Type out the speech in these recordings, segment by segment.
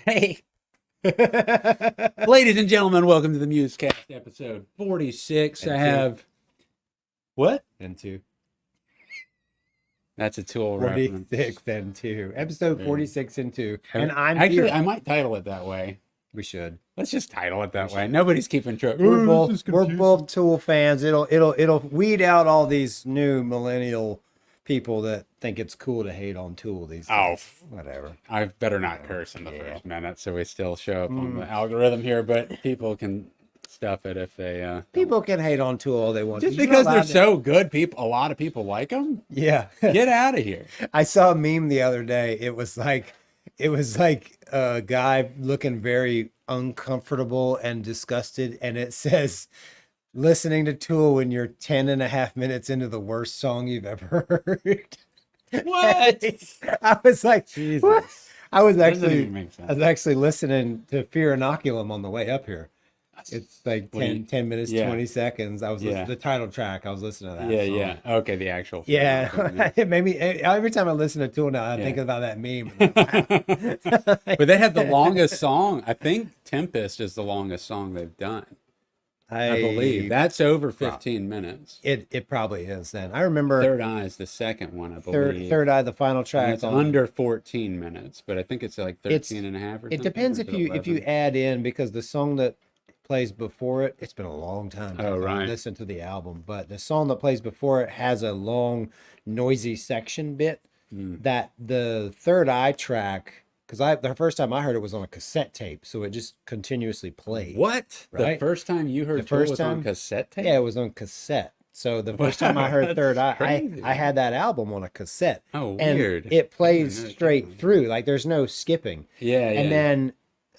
Hey, ladies and gentlemen, welcome to the MuseCast episode 46. And I two. have what? And two. That's a Tool reference. 46 and 2. Episode 46 and 2. And I'm Actually, here. I might title it that way. We should. Let's just title it that way. Nobody's keeping track. We're both Tool fans. It'll weed out all these new millennial people that think it's cool to hate on Tool these days. Whatever. I better not curse in the first minute, so we still show up on the algorithm here. But people can stuff it if they. People can hate on Tool all they want. Just because they're so good, a lot of people like them. Yeah. Get out of here. I saw a meme the other day. It was like a guy looking very uncomfortable and disgusted, and it says, listening to Tool when you're 10 and a half minutes into the worst song you've ever heard. What? I was like, Jesus. what? I was Doesn't even make sense. actually listening to Fear Inoculum on the way up here. It's like 10 minutes, Yeah. 20 seconds. I was listening the title track. I was listening to that Yeah, song. yeah. Okay, the actual. Yeah, it made me, every time I listen to Tool now, I think about that meme. But they have the longest song. I think Tempest is the longest song they've done. I believe that's over 15 minutes. It probably is then. I remember Third Eye is the second one, I believe. Third Eye, the final And track. it's under 14 minutes, but I think it's like 13 and a half or something. It depends or if is it you 11? add in, because the song that plays before it, it's been a long time since Oh, I right. listened to the album, but the song that plays before it has a long, noisy section bit that the Third Eye track, because the first time I heard it was on a cassette tape, so it just continuously played. What? Right? The first time you heard The Tool first was on time? cassette tape? Yeah, it was on cassette. So the first time I heard Third Eye, crazy. I had that album on a cassette. Oh, and weird. it plays I didn't know straight that. through. Like there's no skipping. Yeah, yeah. And then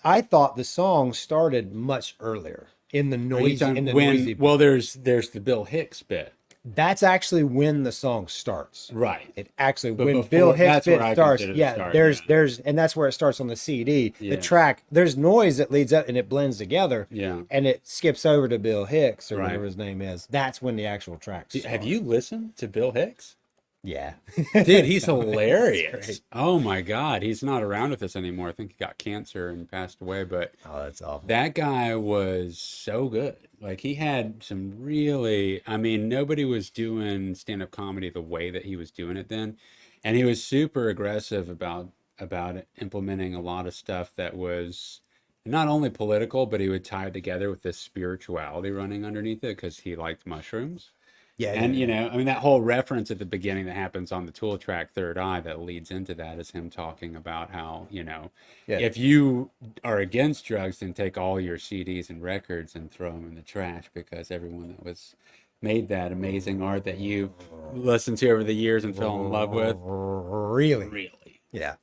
I thought the song started much earlier in the Are you noisy talking noisy. well, there's the Bill Hicks bit. That's actually when the song starts. Right. It actually But when before- Bill Hicks that's where bit I starts. consider the Yeah, start, there's and that's where it starts on the CD. Yeah. The track, there's noise that leads up and it blends together. Yeah. And it skips over to Bill Hicks or Right. whatever his name is. That's when the actual track starts. Have you listened to Bill Hicks? Yeah. Dude, he's hilarious. Oh my God. He's not around with us anymore. I think he got cancer and passed away, but Oh, that's awful. that guy was so good. Like he had some really, I mean, nobody was doing stand-up comedy the way that he was doing it then. And he was super aggressive about implementing a lot of stuff that was not only political, but he would tie it together with this spirituality running underneath it because he liked mushrooms. Yeah. And you know, I mean, that whole reference at the beginning that happens on the Tool track Third Eye that leads into that is him talking about how, you know, Yeah. if you are against drugs, then take all your CDs and records and throw them in the trash because everyone that was made that amazing art that you listened to over the years and fell in love with, Really? yeah, Yeah.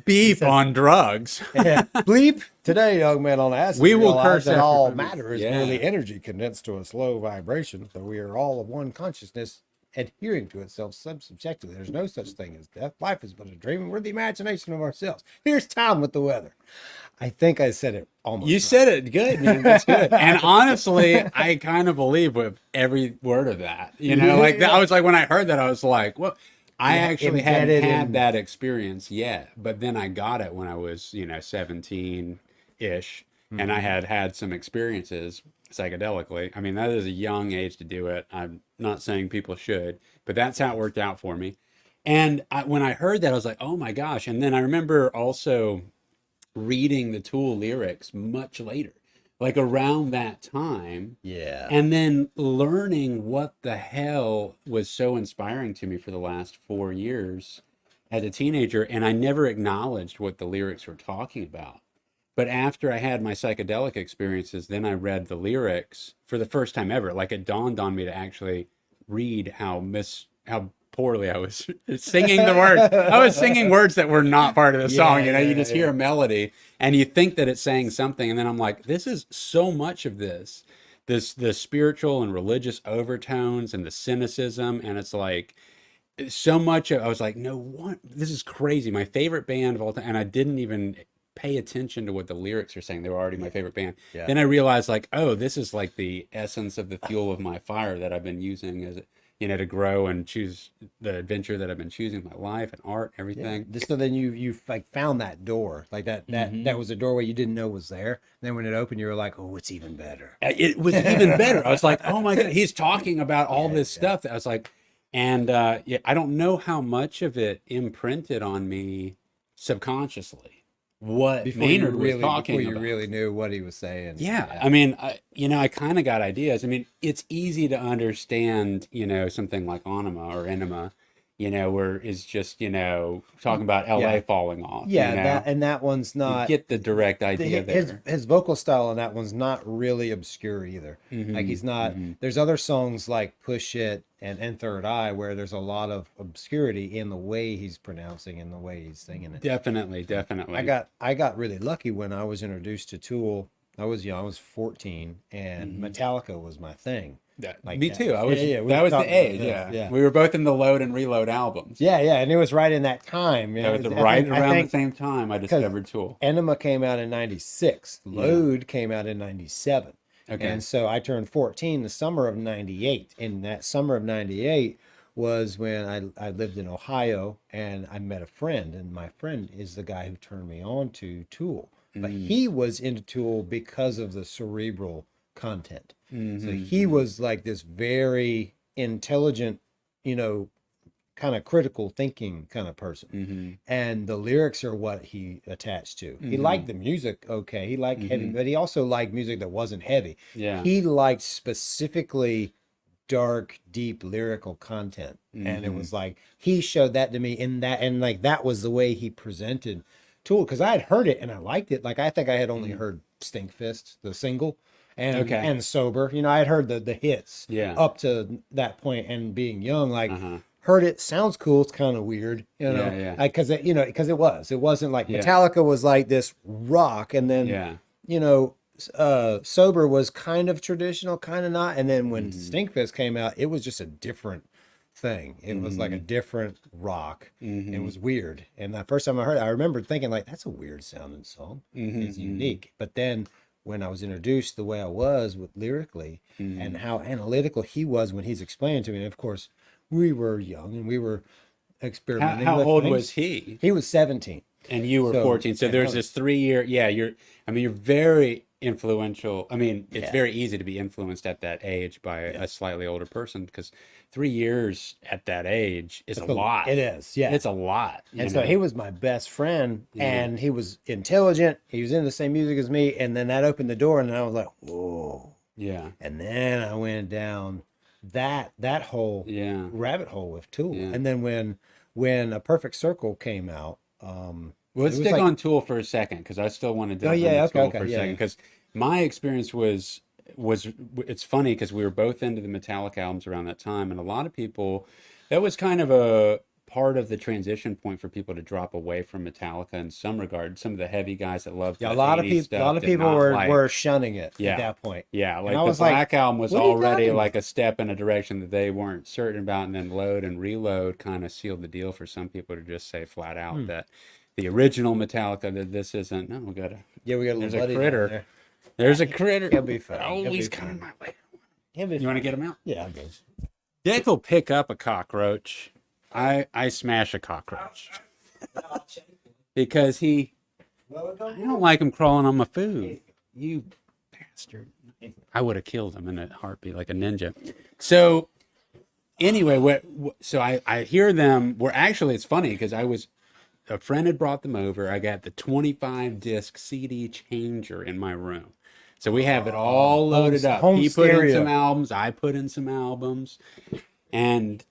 beef on drugs. Yeah. Bleep. Today, young men on acid, We will realize curse that after all movies. matter is Yeah. merely energy condensed to a slow vibration. So we are all of one consciousness, adhering to itself subjectively. There's no such thing as death. Life is but a dream, and we're the imagination of ourselves. Here's Tom with the weather. I think I said it almost. You right. said it good, man. That's good. And honestly, I kind of believe with every word of that. You know, like I was like, when I heard that, I was like, well, I Yeah, actually hadn't embedded had in- that experience yet. But then I got it when I was, 17-ish. And I had some experiences psychedelically. I mean, that is a young age to do it. I'm not saying people should, but that's how it worked out for me. And when I heard that, I was like, oh my gosh. And then I remember also reading the Tool lyrics much later, like around that time, Yeah. and then learning what the hell was so inspiring to me for the last 4 years as a teenager. And I never acknowledged what the lyrics were talking about. But after I had my psychedelic experiences, then I read the lyrics for the first time ever. Like it dawned on me to actually read how poorly I was singing the words. I was singing words that were not part of the song. You just hear a melody and you think that it's saying something. And then I'm like, this is so much of the spiritual and religious overtones and the cynicism. And it's like so much I was like, no, what? This is crazy. My favorite band of all time. And I didn't even pay attention to what the lyrics are saying. They were already my favorite band. Yeah. Then I realized like, oh, this is like the essence of the fuel of my fire that I've been using to grow and choose the adventure that I've been choosing in my life and art, Yeah. everything. Just so then you like found that door, like that was a doorway you didn't know was there. And then when it opened, you were like, oh, it's even better. It was even better. I was like, oh my God, he's talking about all this stuff. That I was like, and yeah, I don't know how much of it imprinted on me subconsciously. What Maynard was talking before you about. really knew what he was saying. Yeah, I mean, I kind of got ideas. I mean, it's easy to understand, something like Anima or Enema, where it's just, talking about LA Yeah. falling off. Yeah, that one's You not get the direct idea there. his vocal style on that one's not really obscure either. Like he's not. There's other songs like Push It and Third Eye where there's a lot of obscurity in the way he's pronouncing and the way he's singing it. Definitely. I got really lucky when I was introduced to Tool. I was young. I was 14, and Metallica was my thing. Like Me that. too. I was. Yeah, we that was the talked about age. that. Yeah. We were both in the Load and Reload albums. Yeah, and it was right in that time. That was right around the same time I discovered Tool. Enema came out in 96. Load came out in 97. Okay. And so I turned 14 the summer of 98. And that summer of 98 was when I lived in Ohio and I met a friend. And my friend is the guy who turned me on to Tool. But he was into Tool because of the cerebral content. So he was like this very intelligent, kind of critical thinking kind of person. And the lyrics are what he attached to. He liked the music, okay. He liked heavy, but he also liked music that wasn't heavy. Yeah. He liked specifically dark, deep lyrical content. And it was like he showed that to me in that, and like that was the way he presented Tool, because I had heard it and I liked it. Like I think I had only heard Stinkfist, the single. And Sober, I had heard the hits up to that point, and being young, like heard it, sounds cool, it's kind of weird, because it wasn't like Metallica was like this rock, and then Sober was kind of traditional, kind of not, and then when Stinkfist came out, it was just a different thing. It was like a different rock. It was weird, and the first time I heard it, I remember thinking like, that's a weird sounding song. It's unique, but then when I was introduced the way I was with lyrically and how analytical he was when he's explaining to me. And of course, we were young and we were experimenting. How with old things. was he? He was 17. And you were 14. So there's this 3 year, you're very influential. I mean, it's very easy to be influenced at that age by a slightly older person, because 3 years at that age is a lot. It is, yeah. It's a lot. And so he was my best friend, and he was intelligent. He was into the same music as me. And then that opened the door, and I was like, whoa. Yeah. And then I went down that whole rabbit hole with Tool. Yeah. And then when A Perfect Circle came out, let's stick on Tool for a second, because I still want to dive into Tool for a second, because my experience was it's funny because we were both into the Metallica albums around that time, and a lot of people, that was kind of a part of the transition point for people to drop away from Metallica in some regard. Some of the heavy guys that loved a lot of people were shunning it at that point. Yeah, like the Black Album was already like a step in a direction that they weren't certain about, and then Load and Reload kind of sealed the deal for some people to just say flat out that the original Metallica, that this isn't. No, we got a there's a critter. There's a critter. He'll be fine. Oh, he's coming my way. You want to get him out? Yeah, I guess. Dick will pick up a cockroach. I smash a cockroach because I don't like him crawling on my food. You bastard. I would have killed him in a heartbeat like a ninja. So anyway, so I hear them. It's funny because a friend had brought them over. I got the 25 disc CD changer in my room. So we have it all loaded up. He put in some albums, I put in some albums. And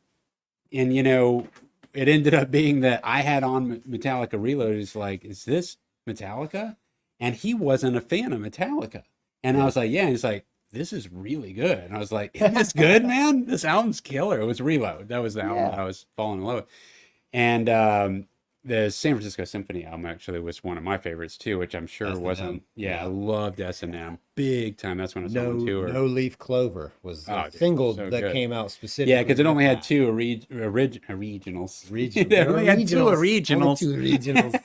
it ended up being that I had on Metallica Reloaded. It's like, is this Metallica? And he wasn't a fan of Metallica. And I was like, yeah. And he's like, this is really good. And I was like, isn't this good, man? This album's killer. It was Reload. That was the album that I was falling in love with. And the San Francisco Symphony album actually was one of my favorites too, which I'm sure wasn't. Yeah, I loved S&M big time. That's when I was on tour. No Leaf Clover was the single that came out specifically. Yeah, because it only had two regionals. It only had two originals. Only two originals.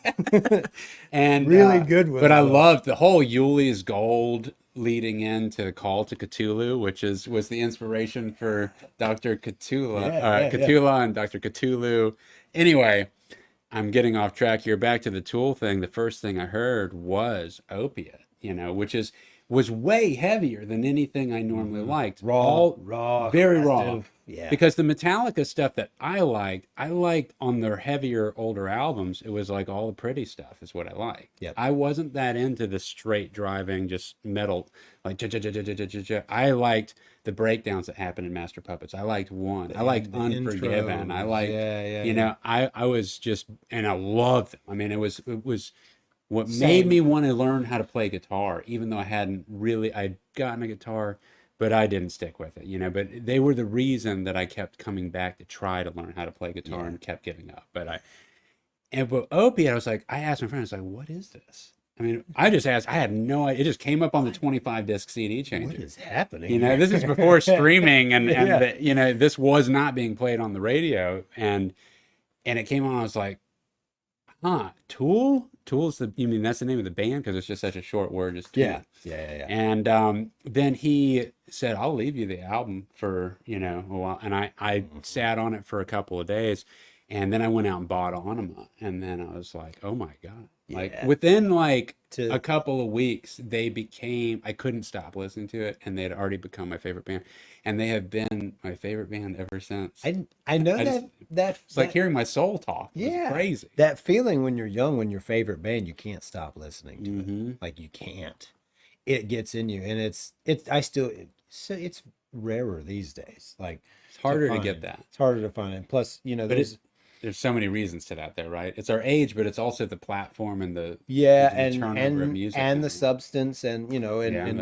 And really good ones. But I loved the whole Yuli's Gold leading into Call to Cthulhu, which was the inspiration for Dr. Cthulhu, Yeah. Cthulhu and Dr. Cthulhu. Anyway, I'm getting off track here. Back to the Tool thing. The first thing I heard was Opiate, which was way heavier than anything I normally liked. Raw, Very raw. aggressive. Yeah. Because the Metallica stuff that I liked on their heavier, older albums. It was like all the pretty stuff is what I liked. Yep. I wasn't that into the straight driving, just metal, like I liked the breakdowns that happened in Master Puppets. I liked one. I liked Unforgiven. intros. I liked, Yeah. I was just, and I loved them. I mean, it was what made me want to learn how to play guitar, even though I'd gotten a guitar, but I didn't stick with it, but they were the reason that I kept coming back to try to learn how to play guitar and kept giving up. But Opiate, I asked my friend, I was like, what is this? I mean, I just asked, I had no idea. It just came up on the 25 disc CD changer. What is happening? This is before streaming and this was not being played on the radio. And it came on, I was like, Tool? Tool's that's the name of the band because it's just such a short word, just Tool. Yeah. And then he said, I'll leave you the album for, a while. And I sat on it for a couple of days. And then I went out and bought Anima. And then I was like, oh my God. Like within a couple of weeks, I couldn't stop listening to it. And they had already become my favorite band. And they have been my favorite band ever since. I know it's like hearing my soul talk. It's crazy. That feeling when you're young, when your favorite band, you can't stop listening to it. Like you can't. It gets in you. And it's rarer these days. Like it's harder to get that. It's harder to find it. Plus, there's so many reasons to that, though, right? It's our age, but it's also the platform and the turnover of music and the substance and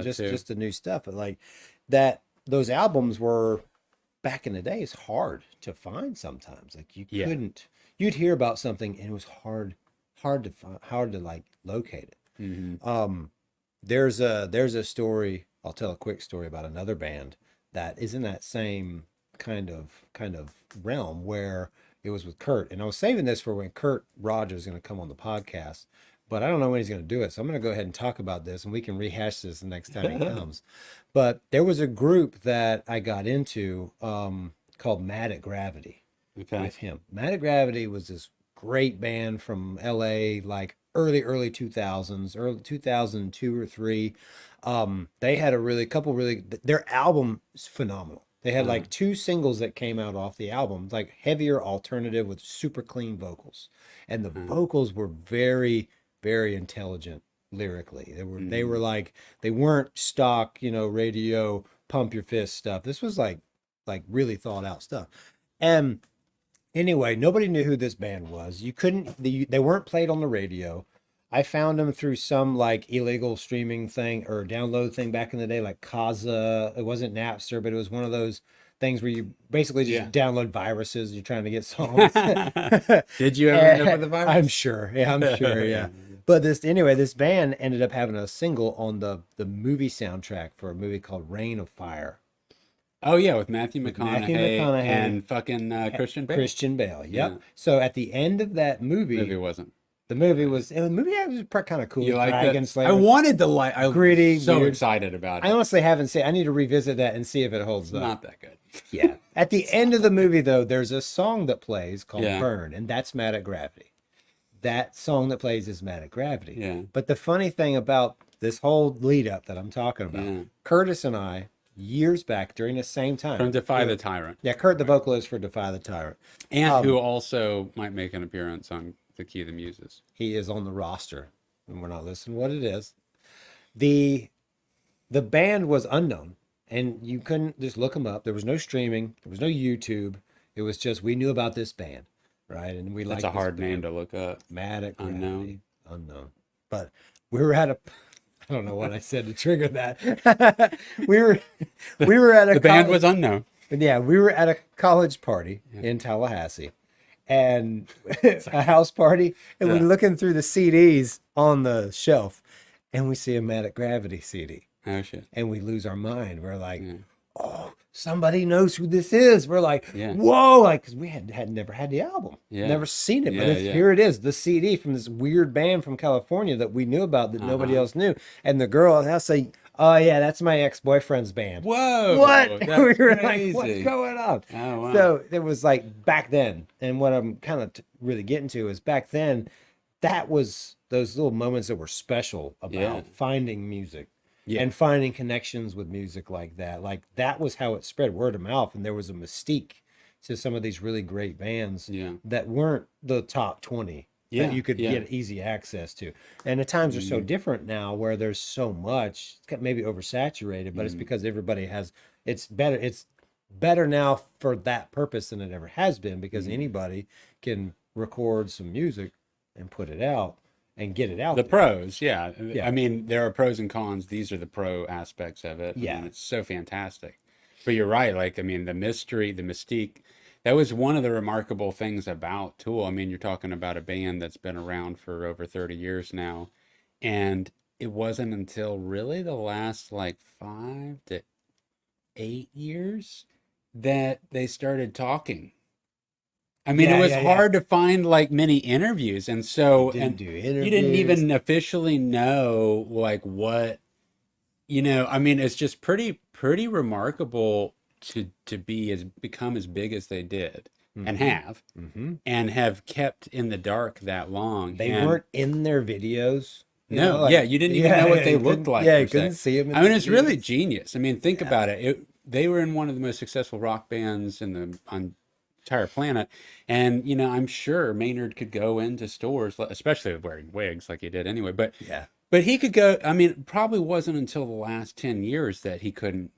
just the new stuff. But like that, those albums were back in the day. It's hard to find sometimes. Like you'd hear about something and it was hard to find, hard to like locate it. There's a story. I'll tell a quick story about another band that is in that same kind of realm where. It was with Kurt, and I was saving this for when Kurt Rogers is going to come on the podcast, but I don't know when he's going to do it. So I'm going to go ahead and talk about this, and we can rehash this the next time he comes. But there was a group that I got into called Mad at Gravity with him. Mad at Gravity was this great band from LA, like early 2000s, early 2002 or 3. They had their album is phenomenal. They had like 2 singles that came out off the album, like heavier alternative with super clean vocals. And the vocals were very, very intelligent lyrically. They were like, they weren't stock, radio, pump your fist stuff. This was like really thought out stuff. And anyway, nobody knew who this band was. They weren't played on the radio. I found them through some like illegal streaming thing or download thing back in the day, like Kazaa. It wasn't Napster, but it was one of those things where you basically just download viruses. You're trying to get songs. Did you ever end up with the virus? I'm sure. Yeah. But this band ended up having a single on the movie soundtrack for a movie called Reign of Fire. Oh yeah, with Matthew McConaughey and fucking Christian Bale. Yep. Yeah. So at the end of that movie, The movie was kind of cool. You like that? Slayer. I wanted to like. I Gritty, was so weird. excited about it. I honestly haven't seen. I need to revisit that and see if it holds up. Not that good. Yeah. At the end of the movie, though, there's a song that plays called "Burn," and that's Mad at Gravity. That song that plays is Mad at Gravity. Yeah. But the funny thing about this whole lead up that I'm talking about, Curtis and I, years back during the same time, from Defy the Tyrant. Yeah, Kurt, the vocalist for Defy the Tyrant, and who also might make an appearance on The Key of the Muses. He is on the roster, and we're not listening to what it is. The band was unknown, and you couldn't just look them up. There was no streaming. There was no YouTube. It was just we knew about this band, right? And we liked. That's a hard name to look up. Mad at Gravity. Unknown. But we were at a. I don't know what I said to trigger that. we were at a. The band was unknown. Yeah, we were at a college party in Tallahassee. And a house party, and we're looking through the CDs on the shelf, and we see a Mad at Gravity CD. Oh shit! And we lose our mind. We're like, "Oh, somebody knows who this is." We're like, "Whoa!" Like, because we had never had the album, never seen it, but here it is, the CD from this weird band from California that we knew about that nobody else knew. And the girl, I say, Oh yeah, that's my ex-boyfriend's band. What? Whoa, We that's were like, what's crazy. going on? Oh wow. So it was like back then, and what I'm kind of really getting to is back then, that was those little moments that were special Yeah. about finding music Yeah. and finding connections with music like that. Like that was how it spread word of mouth, and there was a mystique to some of these really great bands Yeah. that weren't the top 20 that Yeah. you could Yeah. get easy access to. And the times are so Mm, different now where there's so much, it's maybe oversaturated, but it's mm, because everybody has, it's better now for that purpose than it ever has been because mm. anybody can record some music and put it out and get it The out there. pros, yeah. I Yeah. mean, there are pros and cons. These are the pro aspects of it. I Yeah. mean, it's so fantastic. But you're right. Like, I mean, the mystery, the mystique, that was one of the remarkable things about Tool. I mean, you're talking about a band that's been around for over 30 years now. And it wasn't until really the last like 5 to 8 years that they started talking. I mean, it Yeah, was yeah, yeah. hard to find like many interviews. And You so, didn't and do you didn't interviews. even officially know like what, I mean, it's just pretty remarkable to be as become as big as they did Mm-hmm. Mm-hmm. and have kept in the dark that long. They And weren't in their videos, no, like, yeah, you didn't even yeah, know what yeah, they you looked couldn't, like yeah, per you se. couldn't see them in I the mean, it's really videos. genius. I mean, think Yeah. about it. They were in one of the most successful rock bands in the on entire planet, and I'm sure Maynard could go into stores, especially wearing wigs like he did anyway. Yeah. But he could go. I mean, it probably wasn't until the last 10 years that he couldn't,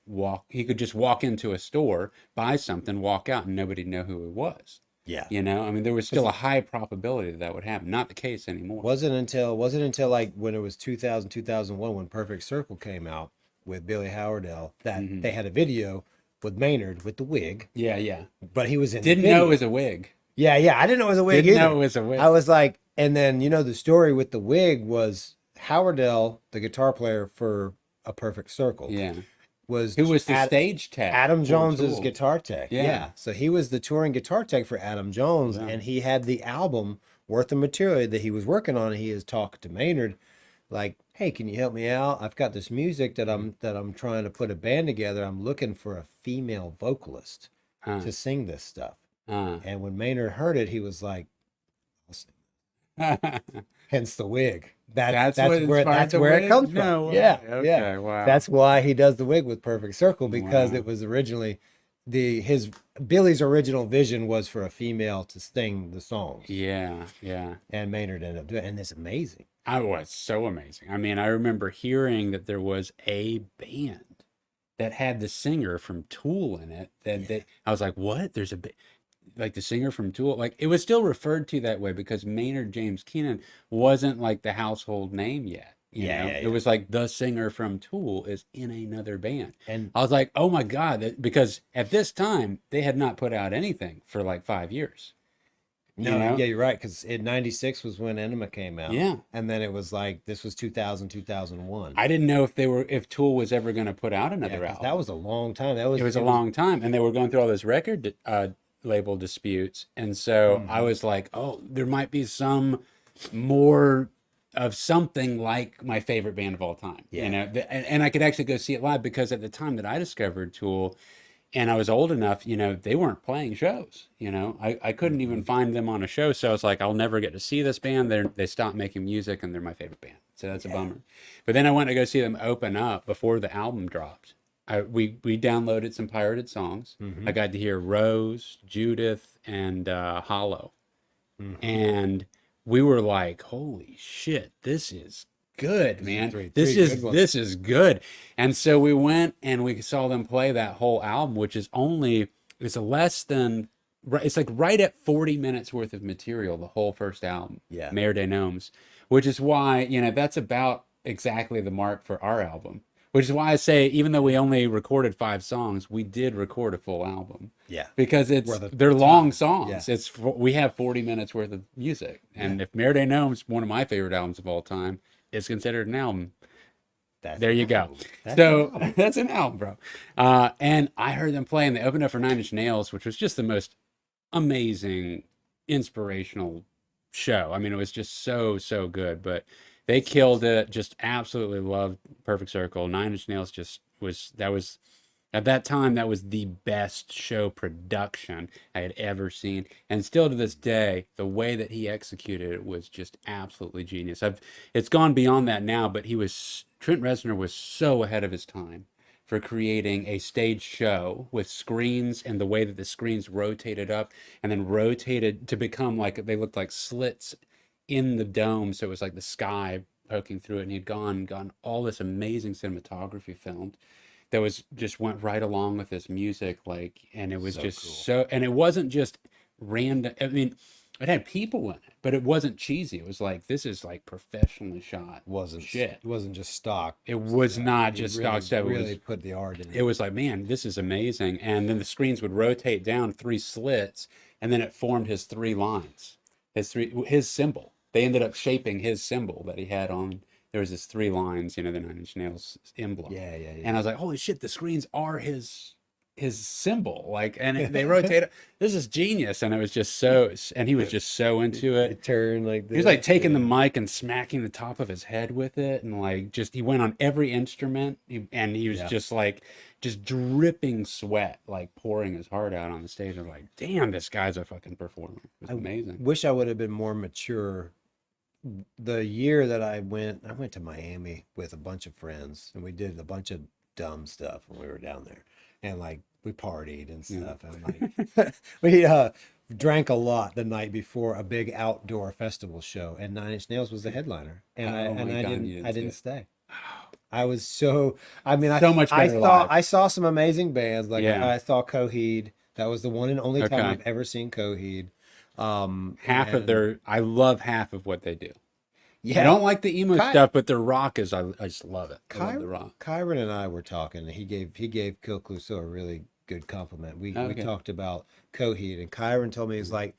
walk. He could just walk into a store, buy something, walk out, and nobody know who it was. Yeah. I mean, there was still Because a high probability that would happen. Not the case anymore. wasn't until like when it was 2000 2001 when Perfect Circle came out with Billy Howardell that Hmm. they had a video with Maynard with the wig, Yeah, yeah. but he was in the Didn't know it was video. a wig. Yeah, yeah. I didn't know it was a wig Didn't know either. it was a I wig. was like, and then the story with the wig was Howardell, the guitar player for A Perfect Circle, Yeah. was Who was the at stage tech Adam for Jones's Tool? guitar tech. Yeah. Yeah. So he was the touring guitar tech for Adam Jones, Yeah. and he had the album worth of material that he was working on. And he has talked to Maynard, like, "Hey, can you help me out? I've got this music that I'm trying to put a band together. I'm looking for a female vocalist Uh, to sing this stuff." uh. And when Maynard heard it, he was like, "I'll sing." Hence the wig. That's what inspired That's the where it wig? comes from. No Yeah, way. yeah. Okay, wow. That's why he does the wig with Perfect Circle because Wow. it was originally his Billy's original vision was for a female to sing the songs, Yeah, yeah. and Maynard ended up doing it, and it's amazing. I was so amazing. I mean, I remember hearing that there was a band that had the singer from Tool in it. I was like, what? There's like the singer from Tool. Like it was still referred to that way because Maynard James Keenan wasn't like the household name yet. Yeah, yeah, It yeah. was like the singer from Tool is in another band. And I was like, oh my God, because at this time they had not put out anything for like 5 years. You no, know? yeah, you're right because in '96 was when Enema came out, Yeah. and then it was like this was 2000 2001. I didn't know if Tool was ever going to put out Yeah, another because that album. was a long time. It was a long time, and they were going through all those record label disputes, and so I Mhm. was like, oh, there might be some more of something like my favorite band of all time. Yeah. And I could actually go see it live because at the time that I discovered Tool, and I was old enough, they weren't playing shows. I couldn't even Mhm. find them on a show. So I was like, I'll never get to see this band. They stopped making music and they're my favorite band. So that's a Yeah. bummer. But then I went to go see them open up before the album dropped. We downloaded some pirated songs. I Mhm. got to hear Rose, Judith, and Hollow. Mhm. And we were like, holy shit, this is good, Those are man. three This good is ones. this is good. And so we went and we saw them play that whole album, which is it's less than it's like right at 40 minutes worth of material, the whole first album, Yeah. Mayor des Gnomes, which is why, that's about exactly the mark for our album. Which is why I say, even though we only recorded 5 songs, we did record a full album Yeah. because Worth of they're long time. Yeah. songs. We have 40 minutes worth of music, and if Mayor des Gnomes, one of my favorite albums of all time, is considered an album, That's there an you go. album. That's an So album. that's an album, bro. And I heard them play, and they opened up for Nine Inch Nails, which was just the most amazing, inspirational show. I mean, it was just so good. But They killed it. Just absolutely loved Perfect Circle. Nine Inch Nails just was at that time, that was the best show production I had ever seen. And still to this day, the way that he executed it was just absolutely genius. It's gone beyond that now, but Trent Reznor was so ahead of his time for creating a stage show with screens and the way that the screens rotated up and then rotated to become like they looked like slits in the dome. So it was like the sky poking through it. And he'd gone all this amazing cinematography filmed that was just went right along with this music, like, and it was So just cool. so, and it wasn't just random. I mean, it had people in it, but it wasn't cheesy. It was like, this is like professionally shot shit. It wasn't just stock It was stuff. not He just really, stock stuff. really put the art in It was like, man, this is amazing. And then the screens would rotate down three slits, and then it formed his three lines, his symbol. They ended up shaping his symbol that he had on. There was this three lines, you know, the Nine Inch Nails emblem. Yeah, yeah, yeah. And I was like, holy shit, the screens are his symbol. Like, and they rotate. This is genius. And it was just so, and he was just so into it. It turned like He this. was like taking the yeah. mic and smacking the top of his head with it, and like just he went on every instrument, and he was Yeah. just like just dripping sweat, like pouring his heart out on the stage. I was like, damn, this guy's a fucking performer. It was amazing. Wish I would have been more mature. The year that I went to Miami with a bunch of friends, and we did a bunch of dumb stuff when we were down there, and like we partied and stuff, and like we drank a lot the night before a big outdoor festival show, and Nine Inch Nails was the headliner, and Oh my God, I didn't stay. I was so, I mean, So much better live. I saw some amazing bands. Like Yeah. I saw Coheed. That was the one and only time Okay. I've ever seen Coheed. Half of And I love half of what they do. yeah, I don't like the emo Ky- stuff, but their rock is, I just love it. I love the rock. Kyron and I were talking, and he gave Kill Clouseau a really good compliment. We Okay. talked about Coheed, and Kyron told me, he's like,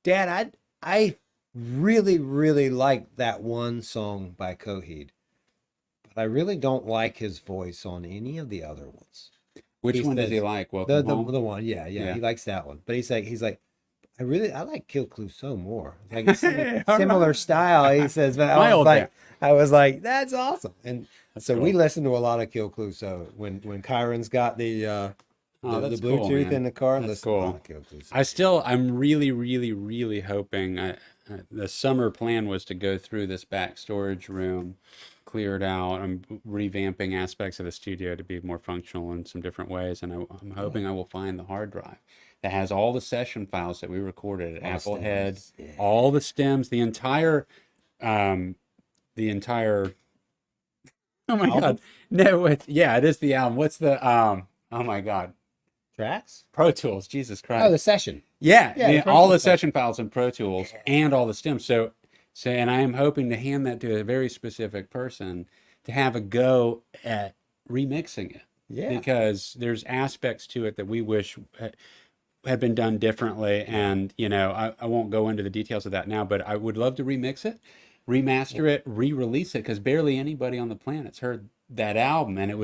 Dad, I really, really like that one song by Coheed, but I really don't like his voice on any of the other ones. Which He one does he says- like? Welcome Home? The one, yeah, Yeah. he likes that one. But he's like, I like Kill Clouseau more. Like All similar right. style, he says. But My old dad. I was like, that's awesome. And That's so we cool. listened to a lot of Kill Clouseau when Kyron's got the Oh, the that's cool, Bluetooth man. in the car. That's Listen to a lot cool. of Kill Clouseau. I'm really, really, really hoping. The summer plan was to go through this back storage room, clear it out. I'm revamping aspects of the studio to be more functional in some different ways, and I'm hoping I will find the hard drive that has all the session files that we recorded at All the Applehead, stems, yeah. all the stems, the entire. Oh my Album? God! No, it is the album. What's the Oh my God! Tracks? Pro Tools, Jesus Christ. Oh, the session. Yeah, Yeah, the Pro all the Tools session files in Pro Tools and all the stems. So, and I am hoping to hand that to a very specific person to have a go at remixing it. Yeah. Because there's aspects to it that we wish had been done differently. And, I won't go into the details of that now, but I would love to remix it, remaster it, re-release it, because barely anybody on the planet's heard that album. And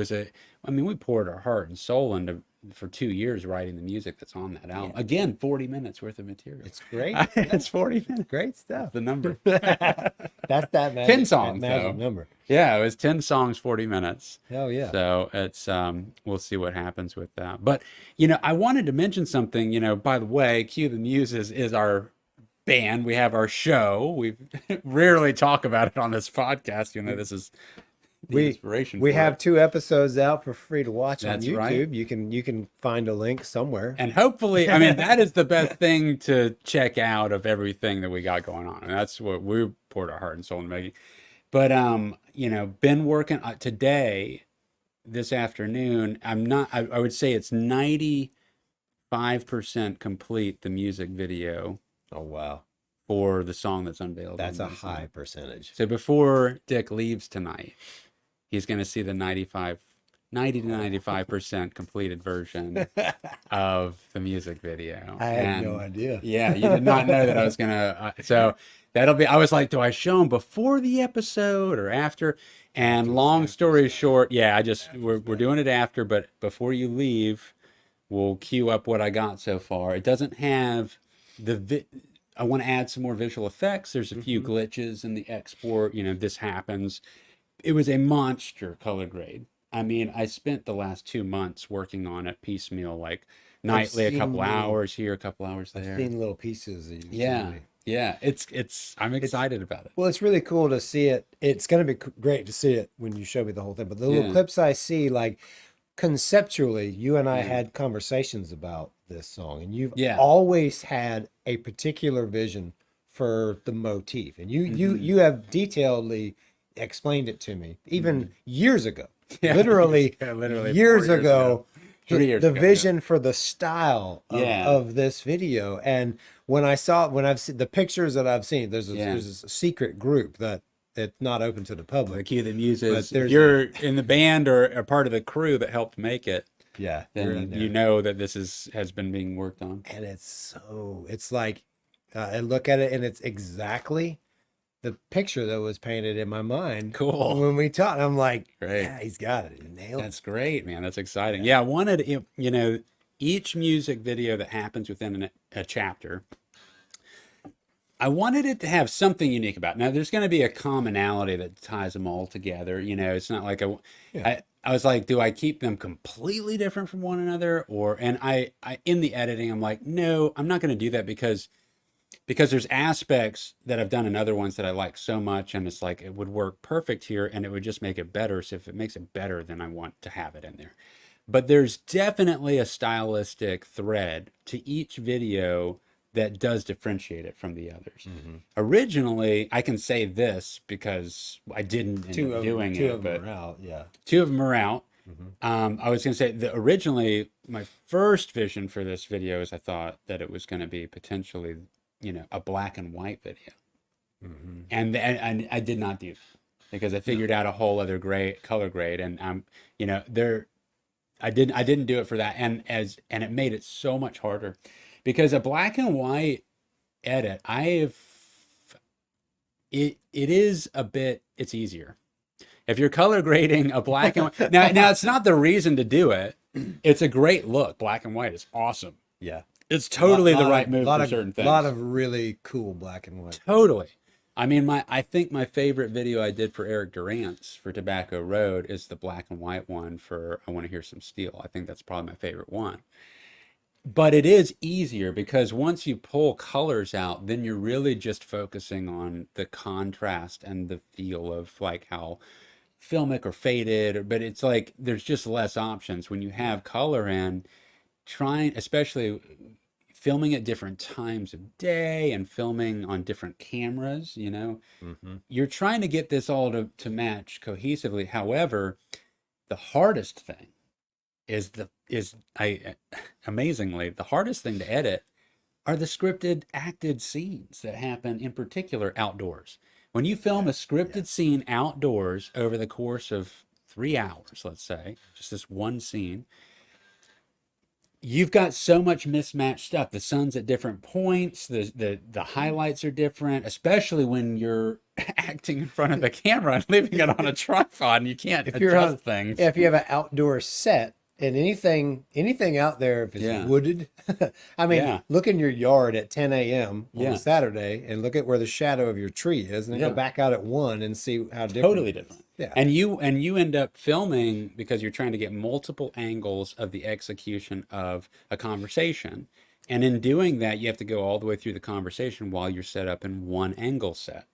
we poured our heart and soul into for 2 years writing the music that's on that album. Yeah. Again, 40 minutes worth of material. It's great. It's 40 minutes. Great stuff. The number. That's that magic, 10 songs, that magic though. number. Yeah, it was 10 songs, 40 minutes. Hell yeah. So it's we'll see what happens with that. But I wanted to mention something, by the way, Cue the Muses is our band. We have our show. We rarely talk about it on this podcast, this is the inspiration We for have it. 2 episodes out for free to watch That's on YouTube. right. You can find a link somewhere. And hopefully, that is the best thing to check out of everything that we got going on. And that's what we poured our heart and soul into making. But, been working today, this afternoon. I would say it's 95% complete, the music video Oh wow. for the song that's unveiled. That's a on Wednesday. high percentage. So before Dick leaves tonight, he's going to see the 90 to 95% completed version of the music video. I had no idea. Yeah, you did not know that I was going to. So I was like, do I show him before the episode or after? And long story short, yeah, we're doing it after, but before you leave, we'll queue up what I got so far. It doesn't have I want to add some more visual effects. There's a few glitches in the export. This happens. It was a monster color grade. I mean, I spent the last 2 months working on it piecemeal, like I've nightly, a couple seen little, hours here, a couple hours I've there. seen little pieces that you sent Yeah, me. yeah. I'm It's excited about it. Well, it's really cool to see it. It's going to be great to see it when you show me the whole thing. But the little Yeah, clips I see, like conceptually, you and I yeah, had conversations about this song, and you've yeah. always had a particular vision for the motif, and you Hmm. you have detailedly explained it to me, even Hmm. years ago, Yeah, literally yeah, literally years 4 years ago, ago. 3 years The ago. Yeah, vision for the style yeah, of this video, and when I've seen the pictures that I've seen, yeah. there's a secret group that it's not open to the The public, Cue the but Muses. If there's you're in the band or a part of the crew that helped make it, yeah, you're in then you there. know that this has been being worked on. And it's like I look at it and it's exactly the picture that was painted in my mind Cool. when we talked. I'm like, Great. yeah, he's got it. He nailed That's great, man. That's exciting. it. Yeah, I wanted each music video that happens within a chapter, I wanted it to have something unique about it. Now, there's going to be a commonality that ties them all together. It's not like Yeah. I was like, do I keep them completely different from one another? And I in the editing, I'm like, no, I'm not going to do that because there's aspects that I've done in other ones that I like so much, and it's like it would work perfect here, and it would just make it better. So if it makes it better, then I want to have it in there. But there's definitely a stylistic thread to each video that does differentiate it from the others. Hmm. Originally, I can say this because I didn't end up doing Two it, of them but are out. Yeah. two of them are out. Hmm. I was going to say that originally my first vision for this video is I thought that it was going to be potentially, a black and white video. Hmm. And I did not do that because I figured out a whole other color grade, and there I didn't do it for that, and it made it so much harder because a black and white edit, it's easier. If you're color grading a black and white, now it's not the reason to do it. It's a great look. Black and white is awesome. Yeah. It's totally the Lot right of, move lot for of, certain things. lot of really cool black and white. Totally. I mean, I think my favorite video I did for Eric Durant's for Tobacco Road is the black and white one for I Want to Hear Some Steel. I think that's probably my favorite one. But it is easier because once you pull colors out, then you're really just focusing on the contrast and the feel of like how filmic or faded, but it's like there's just less options when you have color in trying, especially filming at different times of day and filming on different cameras, Hmm. you're trying to get this all to match cohesively. However, the hardest thing is amazingly, the hardest thing to edit are the scripted acted scenes that happen in particular outdoors. When you film Yeah. a Yeah. scripted scene outdoors over the course of 3 hours, let's say, just this one scene, you've got so much mismatched stuff. The sun's at different points. The highlights are different, especially when you're acting in front of the camera and leaving it on a tripod and you can't If you're on, adjust things. if you have an outdoor set and anything out there, if it's Yeah. wooded, I mean, Yeah. look in your yard at 10 a.m. on Yeah. a Saturday and look at where the shadow of your tree is, and then Yeah. go back out at 1 and see how different Totally it is. different. Yeah. And you end up filming because you're trying to get multiple angles of the execution of a conversation. And in doing that, you have to go all the way through the conversation while you're set up in one angle set.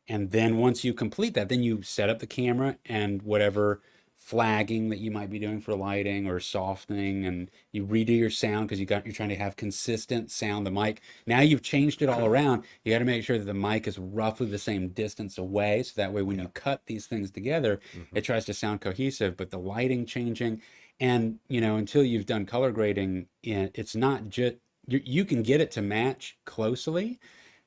And then once you complete that, then you set up the camera and whatever flagging that you might be doing for lighting or softening, and you redo your sound because you're trying to have consistent sound. The mic, now you've changed it all around. You got to make sure that the mic is roughly the same distance away, so that way when you cut these things together, it tries to sound cohesive. But the lighting changing, and until you've done color grading, it's not just you can get it to match closely,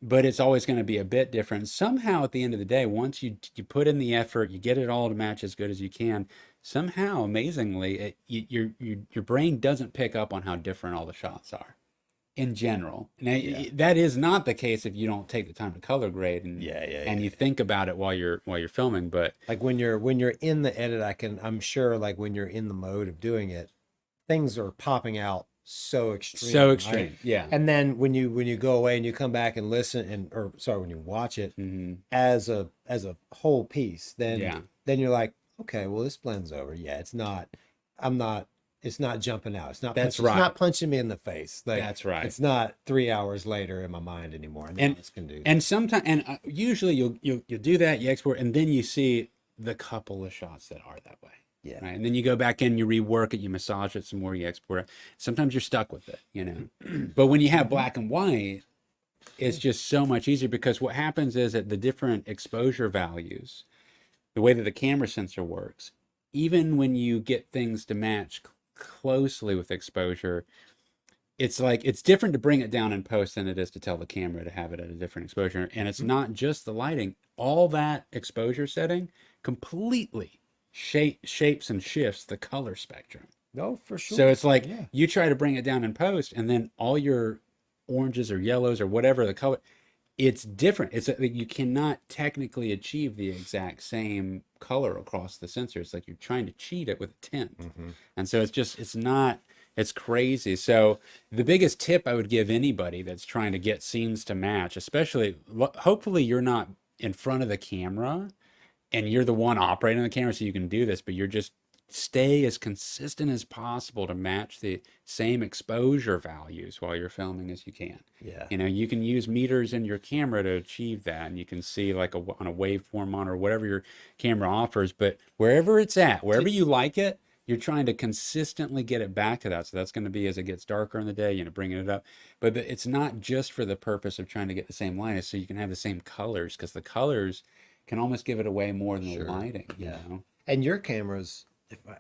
but it's always going to be a bit different. Somehow, at the end of the day, once you put in the effort, you get it all to match as good as you can. Somehow, amazingly, your brain doesn't pick up on how different all the shots are in general. Now, Yeah. that is not the case if you don't take the time to color grade and Yeah. you think about it while you're filming. But Like when you're in the edit, I'm sure like when you're in the mode of doing it, things are popping out so extreme. So right? extreme. Yeah. And then when you go away and you come back and listen or sorry, when you watch it as a whole piece, Yeah. then you're like, okay, well this blends over. Yeah, I'm not it's not jumping out. That's It's right. not punching me in the face. Like That's right. it's not 3 hours later in my mind anymore. Now And it's can do and sometimes usually you'll do that, you export, and then you see the couple of shots that are that way. yeah. Right. And then you go back in, you rework it, you massage it some more, you export it. Sometimes you're stuck with it, you know. But when you have black and white, it's just so much easier because what happens is that the different exposure values, the way that the camera sensor works, even when you get things to match closely with exposure, it's like it's different to bring it down in post than it is to tell the camera to have it at a different exposure. And it's not just the lighting, all that exposure setting completely shapes and shifts the color spectrum. No, for sure. So it's like Yeah. you try to bring it down in post, and then all your oranges or yellows or whatever the color, it's different. It's like you cannot technically achieve the exact same color across the sensor. It's like you're trying to cheat it with a tint. And so it's crazy. So the biggest tip I would give anybody that's trying to get scenes to match, especially hopefully you're not in front of the camera and you're the one operating the camera so you can do this, but you're just stay as consistent as possible to match the same exposure values while you're filming as you can. Yeah. You know, you can use meters in your camera to achieve that, and you can see like on a waveform monitor or whatever your camera offers, but wherever it's at, wherever you like it, you're trying to consistently get it back to that. So that's going to be as it gets darker in the day, you know, bringing it up. But it's not just for the purpose of trying to get the same light, so you can have the same colors, because the colors can almost give it away more than the lighting, you know? And your cameras,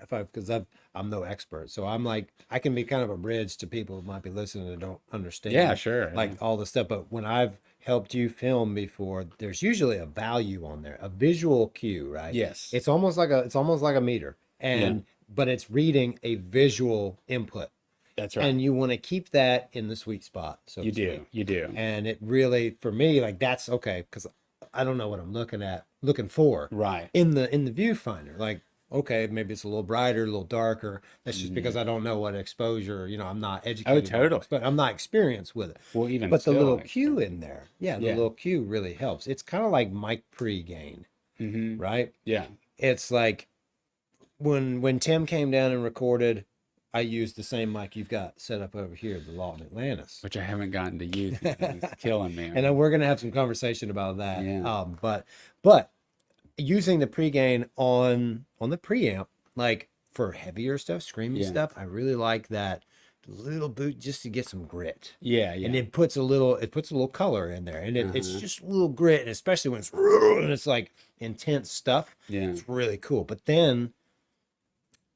because I'm no expert, so I'm like I can be kind of a bridge to people who might be listening and don't understand. Yeah, sure. Like all the stuff. But when I've helped you film before, there's usually a value on there, a visual cue, right? Yes. It's almost like a meter, and but it's reading a visual input. That's right. And you want to keep that in the sweet spot. So You do. And it really, for me, like that's okay because I don't know what I'm looking for. Right. In the viewfinder, like. Okay, maybe it's a little brighter, a little darker. That's just because I don't know what exposure, you know, I'm not educated. Oh, totally. But I'm not experienced with it. Well, even but the still, little like, cue in there, the little cue really helps. It's kind of like mic pre-gain, right? Yeah. It's like when Tim came down and recorded, I used the same mic you've got set up over here, the Lawton Atlantis. Which I haven't gotten to use yet. It's killing me. And we're gonna have some conversation about that. Yeah. But using the pre-gain on the preamp, like for heavier stuff, screamy stuff, I really like that little boot just to get some grit. Yeah. And it puts a little color in there, and it's just a little grit, and especially when it's like intense stuff. Yeah. It's really cool. But then,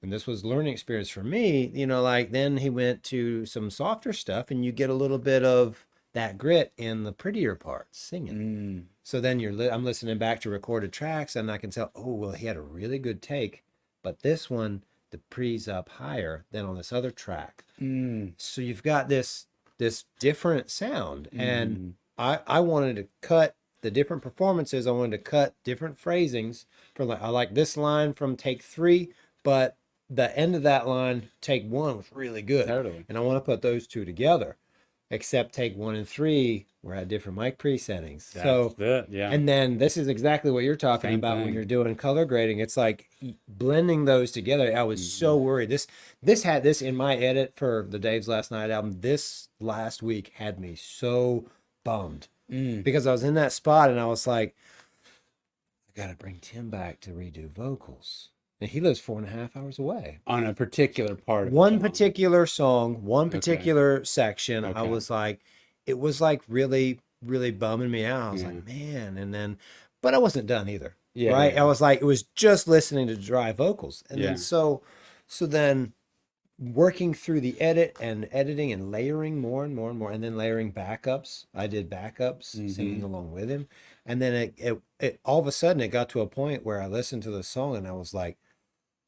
and this was learning experience for me, you know, like then he went to some softer stuff, and you get a little bit of that grit in the prettier parts singing. So then I'm listening back to recorded tracks, and I can tell, oh, well, he had a really good take, but this one, the pre's up higher than on this other track. So you've got this different sound, and I wanted to cut the different performances. I wanted to cut different phrasings for like, I like this line from take 3, but the end of that line, take 1, was really good. Totally. And I want to put those two together. Except take 1 and 3 were at different mic presettings. That's it, yeah. And then this is exactly what you're talking Same about thing. when you're doing color grading. It's like blending those together. I was so worried. This had this in my edit for the Dave's Last Night album. This last week had me so bummed because I was in that spot and I was like, I got to bring Tim back to redo vocals. And he lives 4.5 hours away. On a particular part of One the song. particular song, one particular section, I Okay. was like, it was like really, really bumming me out. I was like, man. And then, but I wasn't done either. Yeah, Right. yeah. I was like, it was just listening to dry vocals. And Yeah. then so then working through the edit and editing and layering more and more and more, and then layering backups. I did backups singing along with him. And then it all of a sudden it got to a point where I listened to the song and I was like,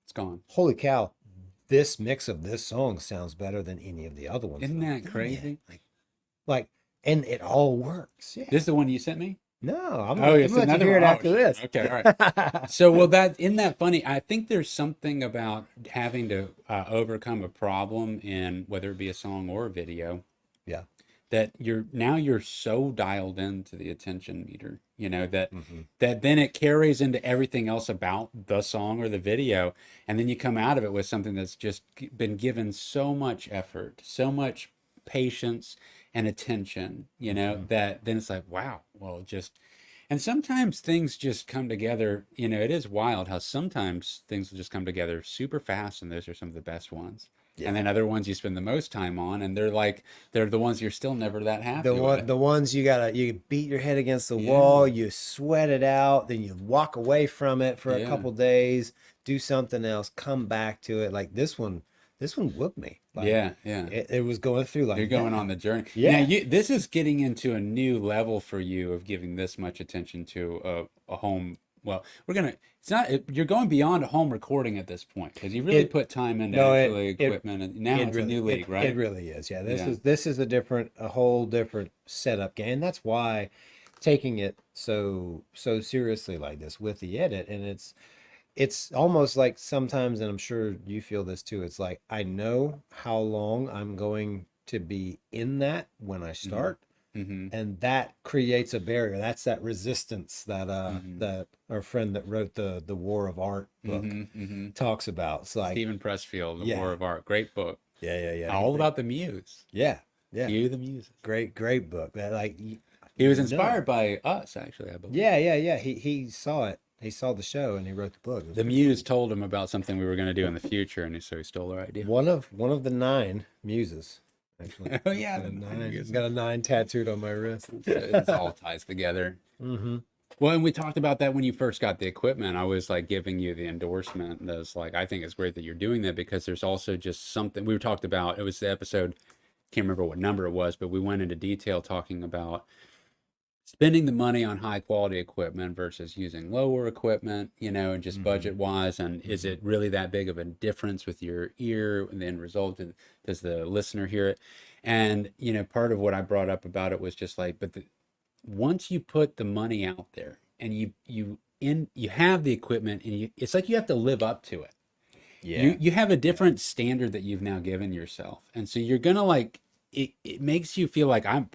It's gone. holy cow, this mix of this song sounds better than any of the other ones. Isn't Like, that crazy? Like, and it all works. Yeah. This is the one you sent me? No, I'm Oh, gonna it's let you another hear one. it Oh, after this. okay, all right. So, well, that isn't that funny? I think there's something about having to overcome a problem in whether it be a song or a video Yeah. that you're so dialed into the attention meter, that Hmm. then it carries into everything else about the song or the video, and then you come out of it with something that's just been given so much effort, so much patience and attention, Hmm. that then it's like, wow, well, just and sometimes things just come together, it is wild how sometimes things will just come together super fast, and those are some of the best ones. And Yeah. then other ones you spend the most time on, and they're the ones you're still never that The happy one, with. the ones you beat your head against the wall, Yeah, you sweat it out, then you walk away from it for a yeah, couple days, do something else, come back to it. Like this one whooped me. Like yeah, yeah. it was going through You're like, going yeah, on the journey. Now, yeah. this is getting into a new level for you of giving this much attention to a home. Well, it's not, you're going beyond a home recording at this point because you really It put time into no, actually equipment, and now it it's a really new league, it right? really is. Yeah, this Yeah. is this is a whole different setup game. That's why taking it so seriously like this with the edit, and it's almost like sometimes, and I'm sure you feel this too, it's like I know how long I'm going to be in that when I Mm-hmm. start, Mm-hmm. and that creates a barrier. That's that resistance that Mm-hmm. that our friend that wrote the War of Art book Mm-hmm. Mm-hmm. talks about. It's like, Stephen Pressfield, The War yeah, of Art, great book, yeah. all about the muse. Yeah, yeah. Cue the muses. Great book. That like He was no. inspired by us, actually, I believe. Yeah. He saw it. He saw the show and he wrote the book. It was The pretty muse cool. told him about something we were going to do in the future, and so he stole our idea. One of the nine muses, actually. Oh yeah, Got the a nine nine. muses. Got a nine tattooed on my wrist. It's all ties together. Hmm. Well, and we talked about that when you first got the equipment. I was like giving you the endorsement. That's like, I think it's great that you're doing that because there's also just something we were talked about. It was the episode, can't remember what number it was, but we went into detail talking about spending the money on high quality equipment versus using lower equipment, and just Hmm. budget wise. And is Hmm. it really that big of a difference with your ear and the end result? Does the listener hear it? And, part of what I brought up about it was just like, once you put the money out there and you have the equipment and it's like you have to live up to it. You Yeah. you have a Yeah. different standard that you've now given yourself. And so you're gonna like it makes you feel like I've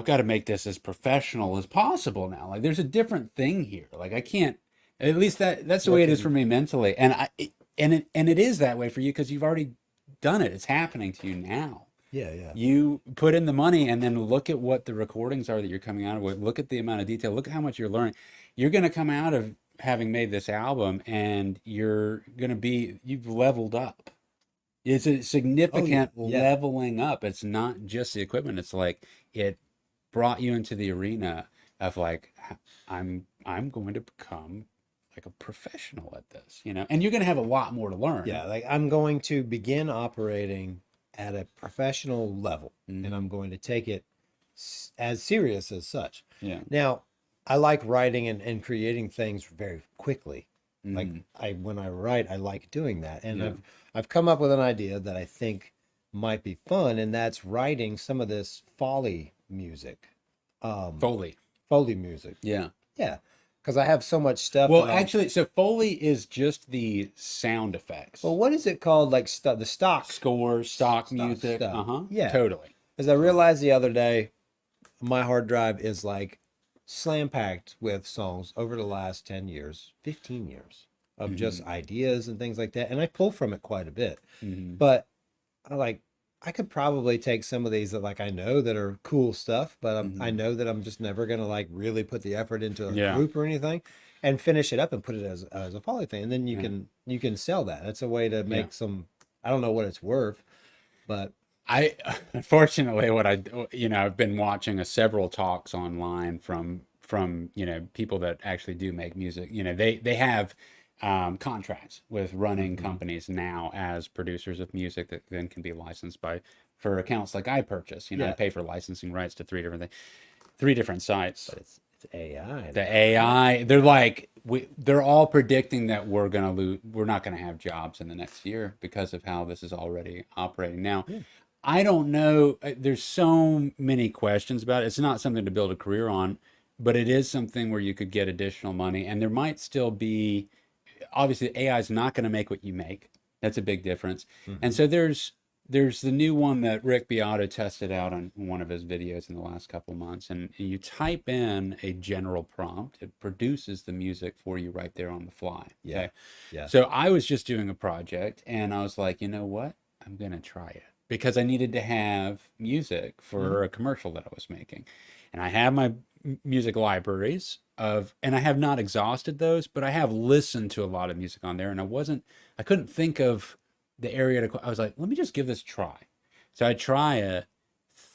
got to make this as professional as possible now. Like there's a different thing here. Like I can't, at least that's the way it is for Looking. me mentally. And it is that way for you because you've already done it. It's happening to you now. Yeah. You put in the money and then look at what the recordings are that you're coming out of with. Look at the amount of detail. Look at how much you're learning. You're going to come out of having made this album and you've leveled up. It's a Oh yeah. significant Yeah. leveling up. It's not just the equipment. It's like it brought you into the arena of like I'm going to become like a professional at this, and you're going to have a lot more to learn. Yeah. Like I'm going to begin operating at a professional level, and Hmm. I'm going to take it as serious as such. Yeah. Now, I like writing and creating things very quickly. Like Hmm. when I write, I like doing that. And Yeah. I've come up with an idea that I think might be fun, and that's writing some of this foley music. Um, Foley. Foley music. Yeah. Yeah. Because I have so much stuff Well, that I'm, actually, so Foley is just the sound effects, well, what is it called? Like the scores, stock stock music. stuff. Uh-huh. Yeah. Totally. As I realized the other day, my hard drive is like slam packed with songs over the last 10 years, 15 years of just Hmm. ideas and things like that. And I pull from it quite a bit. Hmm. But I could probably take some of these that like I know that are cool stuff, but I Hmm. know that I'm just never gonna like really put the effort into a Yeah. group or anything, and finish it up and put it as a folly thing. And then you Yeah. can you can sell that. That's a way to Yeah. make some, I don't know what it's worth, but I unfortunately I've been watching several talks online from people that actually do make music. They have contracts with running mhm, companies now as producers of music that then can be licensed by for accounts like I purchase. I yeah, pay for licensing rights to three different sites. but it's AI The now, right? AI, they're all predicting that we're not gonna have jobs in the next year because of how this is already operating. Now, Yeah. I don't know. There's so many questions about it. It's not something to build a career on. but it is something where you could get additional money, and there might still be, obviously AI is not going to make what you make. That's a big difference. And Mm-hmm. so there's the new one that Rick Beato tested out on one of his videos in the last couple months, and you type in a general prompt, it produces the music for you right there on the fly. Yeah. Okay. Yeah. So I was just doing a project, and I was like, you know what? I'm gonna try it because I needed to have music Mm-hmm. for a commercial that I was making, and I have my music libraries of, and I have not exhausted those, but I have listened to a lot of music on there, and I couldn't think of the area to, I was like, let me just give this a try. So I try it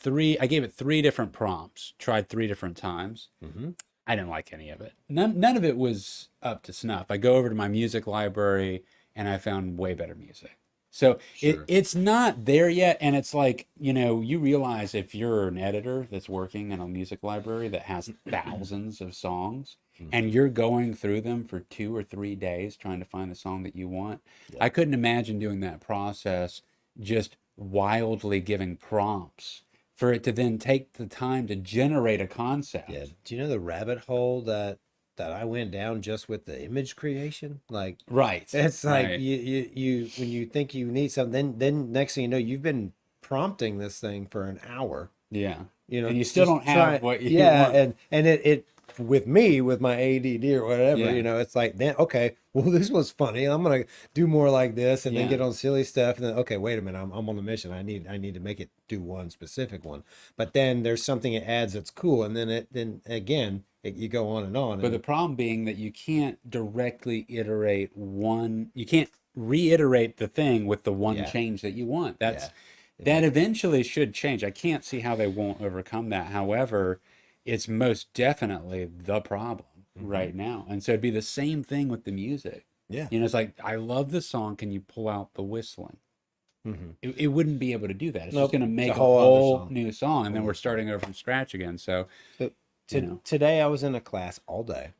I gave it three different prompts, tried three different times. Mm-hmm. I didn't like any of it. None of it was up to snuff. I go over to my music library and I found way better music. So Sure. it's not there yet. And it's like, you realize if you're an editor that's working in a music library that has thousands of songs Mm-hmm. and you're going through them for 2 or 3 days trying to find the song that you want, Yeah. I couldn't imagine doing that process just wildly giving prompts for it to then take the time to generate a Yeah. concept. Do you know the rabbit hole that I went down just with the image creation? Like, Right, it's like right. you when you think you need something, then next thing you know, you've been prompting this thing for an hour. Yeah. You know, And you still just don't have try. what you Yeah, want. and it with me with my ADD or whatever, Yeah. it's like then okay, well this was funny. I'm gonna do more like this, and then Yeah. get on silly stuff, and then okay, wait a minute, I'm on a mission. I need to make it do one specific one, but then there's something it adds that's cool, and then again you go on and on, But the and problem being that you can't directly you can't reiterate the thing with the one yeah, change that you want. yeah, That yeah. eventually should change. I can't see how they won't overcome that. However, it's most definitely the problem Hmm. right now. And so it'd be the same thing with the music. Yeah. It's like, I love the song. Can you pull out the whistling? Hmm. It wouldn't be able to do that. It's just Nope, going to it's a make a whole other whole song. new song, and Whole then we're new song. starting over from scratch again. So, So you know, today I was in a class all day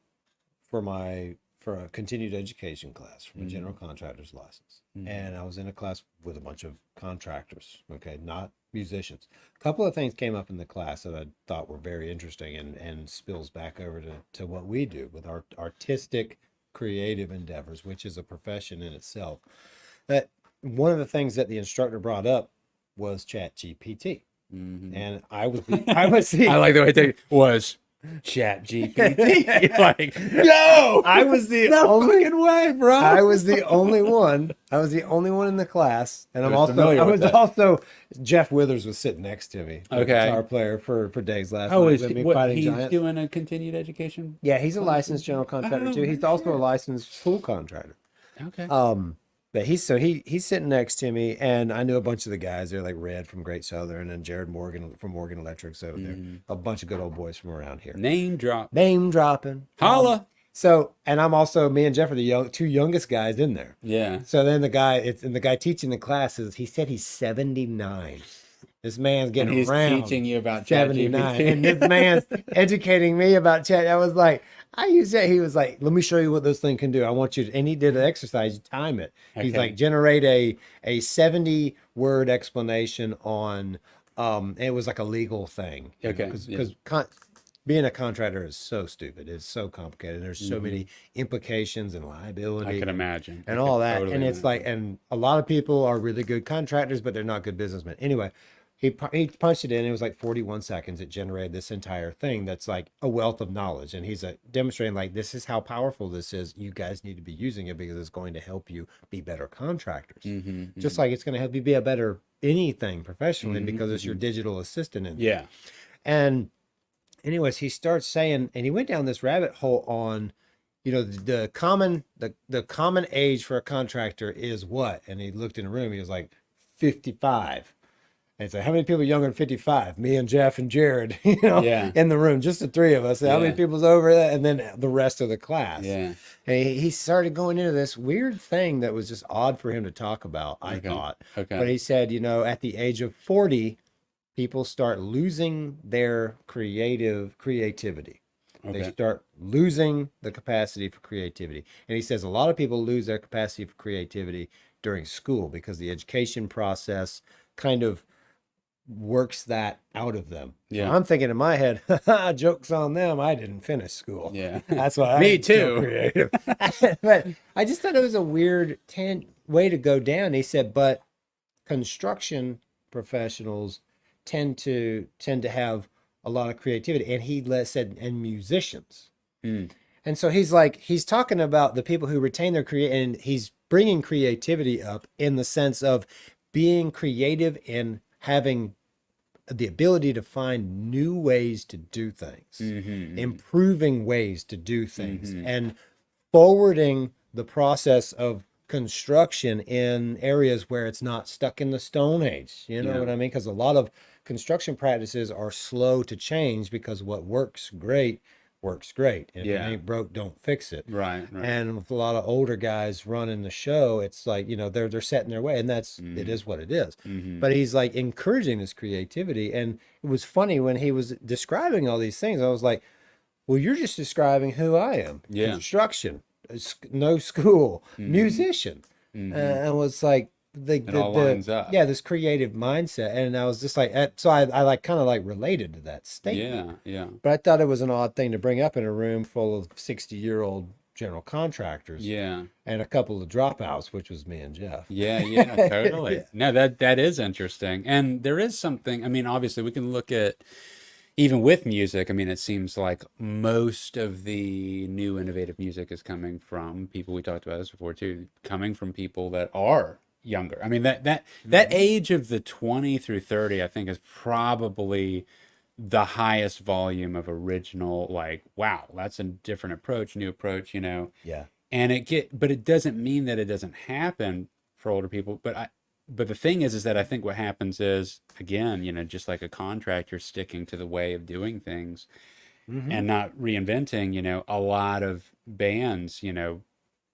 for a continued education class for my general mm, contractor's license. mm, And I was in a class with a bunch of contractors, okay, not musicians. A couple of things came up in the class that I thought were very interesting and spills back over to what we do with our artistic creative endeavors, which is a profession in itself. That one of the things that the instructor brought up was Chat GPT. mhm. And I was I the like the way it was Chat GPT. Like, no, I was the no only fucking way, bro. I was the only one. I was the only one in the class, and I was I familiar with was that. also Jeff Withers was sitting next to me, the Okay. guitar player for days last Oh, night is with he, me what fighting he's giants. doing a continued education Yeah, he's a class? licensed general contractor Oh, too. He's no also a shit. licensed tool contractor. Okay. But he's sitting next to me, and I knew a bunch of the guys. They're like Red from Great Southern and Jared Morgan from Morgan Electric. So they're Mhm. a bunch of good old boys from around here. Name drop. Name dropping. Holla. So, and I'm also me and Jeff are the two youngest guys in there. Yeah. So then the guy teaching the classes, he said he's 79. This man's And getting he's around teaching you about Chat 79. And this GPT. man's educating me about chat. I was like, I use that. He was like, let me show you what this thing can do. I want you to, and he did an exercise, you time it. He's like, Okay. generate a 70 word explanation on, it was like a legal thing, Okay. Yeah. because being a contractor is so stupid. It's so complicated. There's so Hmm. many implications and I liability could imagine. I and could all that. totally And it's like, imagine. and a lot of people are really good contractors, but they're not good businessmen. Anyway, he punched it in. It was like 41 seconds. It generated this entire thing that's like a wealth of knowledge. And he's demonstrating like, this is how powerful this is. You guys need to be using it because it's going to help you be better contractors. Hmm. Just like it's going to help you be a better anything professionally Hmm. because it's your Hmm. digital assistant in there. Yeah. And anyways, he starts saying, and he went down this rabbit hole on, the common age for a contractor is what? And he looked in the room, he was like 55. And he's like, how many people are younger than 55? Me and Jeff and Jared, Yeah. in the room, just the three of us. How many Yeah. people's over that? And then the rest of the class. Yeah. And he started going into this weird thing that was just odd for him to talk about, I Okay. thought. But Okay. he said, at the age of 40, people start losing their creativity. They Okay. start losing the capacity for creativity. And he says a lot of people lose their capacity for creativity during school because the education process kind of works that out of them. So Yeah. I'm thinking in my head, joke's on them. I didn't finish school. Yeah. That's why Me I'm so too. creative. But I just thought it was a weird way to go down. He said, but construction professionals tend to have a lot of creativity, and said, and musicians. Mm. And so he's talking about the people who retain their and he's bringing creativity up in the sense of being creative and having the ability to find new ways to do things, improving ways to do things, and forwarding the process of construction in areas where it's not stuck in the Stone Age. You know what I mean? Because a lot of construction practices are slow to change because what works great. And if it ain't broke, don't fix it. Right. And with a lot of older guys running the show, it's like, they're set in their way, and it is what it is. But he's like encouraging this creativity. And it was funny when he was describing all these things, I was like, well, you're just describing who I am. Yeah. Construction, no school, musician. And was like, it all lines up. Yeah, this creative mindset. And I was just like, so I like kind of like related to that statement. Yeah. But I thought it was an odd thing to bring up in a room full of 60-year-old general contractors. Yeah. And a couple of dropouts, which was me and Jeff. Yeah, totally. No, that is interesting. And there is something, I mean, obviously we can look at, even with music, I mean, it seems like most of the new innovative music is coming from people, we talked about this before too, coming from people that are younger. I mean, that age of the 20 through 30, I think, is probably the highest volume of original, like, wow, that's a different approach, new approach, Yeah. And but it doesn't mean that it doesn't happen for older people. But the thing is that I think what happens is, again, just like a contractor sticking to the way of doing things and not reinventing, a lot of bands,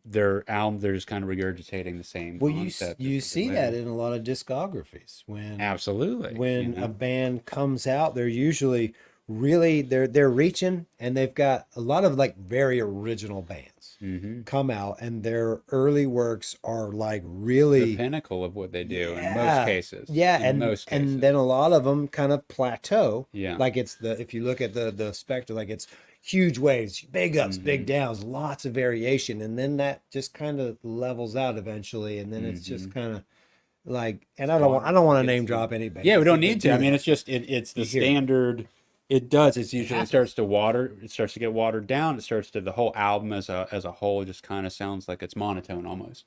their album, they're just kind of regurgitating the same Well, concept. you see that in a lot of discographies Absolutely. when a band comes out, they're usually really they're reaching, and they've got a lot of like very original bands come out, and their early works are like really the pinnacle of what they do in most cases. Yeah, in most cases. and then a lot of them kind of plateau. Yeah. Like if you look at the spectrum, like it's huge waves, big ups, big downs, lots of variation, and then that just kind of levels out eventually, and then it's just kind of like, and I don't want to name drop any band. Yeah, we don't need to. I mean, it's just it's the standard. It does. It's usually it starts to get watered down. It starts to, the whole album as a whole just kind of sounds like it's monotone almost.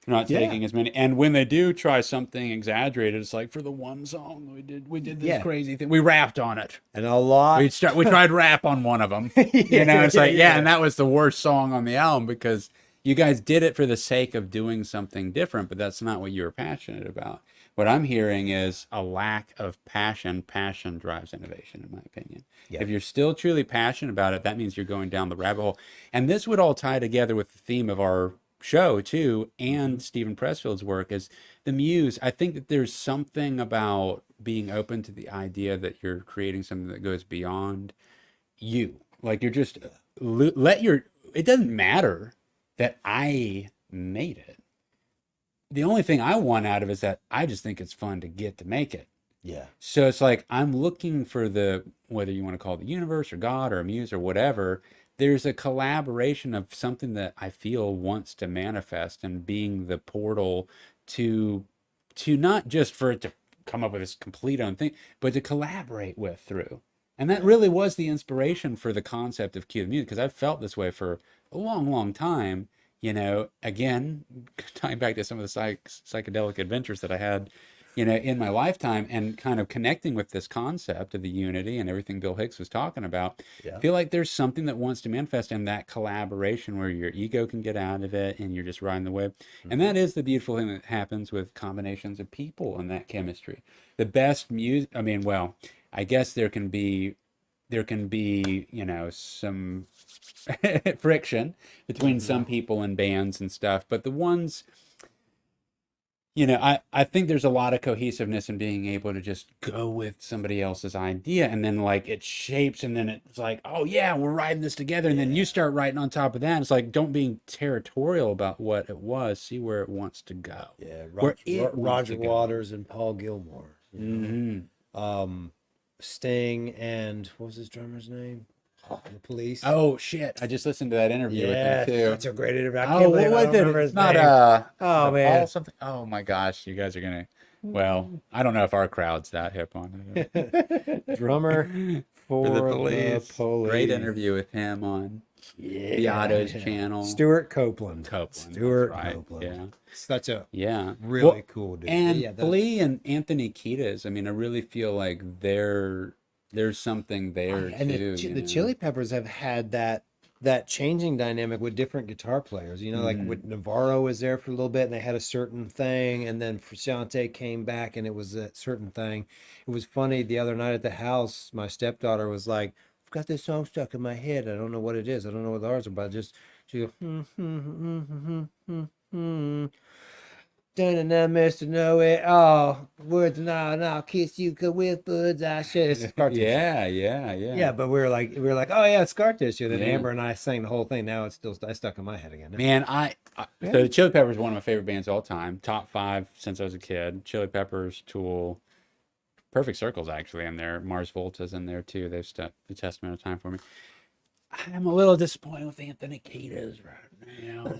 They're not taking as many. And when they do try something exaggerated, it's like, for the one song we did this crazy thing. We rapped on it. And a lot. We tried rap on one of them. It's like, and that was the worst song on the album because you guys did it for the sake of doing something different, but that's not what you were passionate about. What I'm hearing is a lack of passion. Passion drives innovation, in my opinion. Yeah. If you're still truly passionate about it, that means you're going down the rabbit hole. And this would all tie together with the theme of our show too, and Stephen Pressfield's work is the muse. I think that there's something about being open to the idea that you're creating something that goes beyond you. Like you're just it doesn't matter that I made it. The only thing I want out of it is that I just think it's fun to get to make it. Yeah. So it's like I'm looking for whether you want to call it the universe or God or a muse or whatever, there's a collaboration of something that I feel wants to manifest, and being the portal to not just for it to come up with this complete own thing, but to collaborate with through. And that really was the inspiration for the concept of Cue the Music, because I've felt this way for a long, long time. Again, tying back to some of the psychedelic adventures that I had, in my lifetime, and kind of connecting with this concept of the unity and everything Bill Hicks was talking about. Yeah. I feel like there's something that wants to manifest in that collaboration where your ego can get out of it and you're just riding the wave. And that is the beautiful thing that happens with combinations of people and that chemistry. The best music, I guess there can be some friction between some people and bands and stuff, but the ones, I think there's a lot of cohesiveness in being able to just go with somebody else's idea, and then like it shapes, and then it's like, oh yeah, we're writing this together, and then you start writing on top of that. It's like, don't be territorial about what it was, see where it wants to go. Yeah, Roger Waters and Paul Gilmore. Sting and what was his drummer's name? The Police. Oh shit! I just listened to that interview with him too. That's a great interview. I Oh, can't what believe I was don't it? remember It's his not name. Oh Paul man. something. Oh my gosh, you guys are gonna. Well, I don't know if our crowd's that hip on it. Drummer For the for Police. the Police. Great interview with him on Beato's channel. Stuart Copeland. Copeland. Stuart That's right. Copeland. Yeah. Such a Yeah. really Well, cool dude. and Yeah, Flea and Anthony Kiedis, I mean, I really feel like there's something there and too. the Chili Peppers have had that changing dynamic with different guitar players. You know, like with Navarro was there for a little bit and they had a certain thing, and then Frusciante came back and it was a certain thing. It was funny the other night at the house, my stepdaughter was like, I've got this song stuck in my head. I don't know what it is. I don't know what the words are, but she goes, dun Mr. Know It All. Words and I'll kiss you 'cause with birds I share. It's scar tissue. Yeah. Yeah, but we were like, oh yeah, it's scar tissue. Then Yeah. Amber and I sang the whole thing. Now it's still stuck in my head again. Man, so the Chili Peppers are one of my favorite bands of all time. Top 5 since I was a kid. Chili Peppers, Tool, Perfect Circle's actually in there. Mars Volta's in there too. They've stood the test amount of time for me. I'm a little disappointed with Anthony Kiedis right now.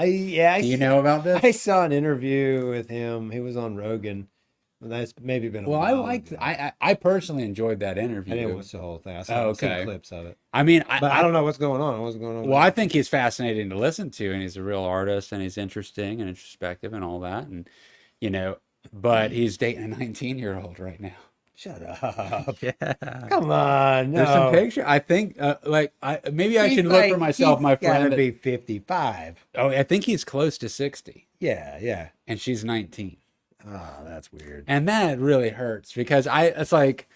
Do you know about this? I saw an interview with him. He was on Rogan. That's maybe been a Well, while I liked. ago. I personally enjoyed that interview. I didn't watch the whole thing. I saw, Oh, seen okay. clips of it. I mean, But I don't know what's going on. What's going on? Well, I think he's fascinating to listen to, and he's a real artist, and he's interesting and introspective and all that, and but he's dating a 19-year-old right now. Shut up. Yeah. Come on. No. There's some picture. I think, maybe I should look for myself, my friend. Gotta be 55. Oh, I think he's close to 60, Yeah. and she's 19. Oh, that's weird. And that really hurts because it's like,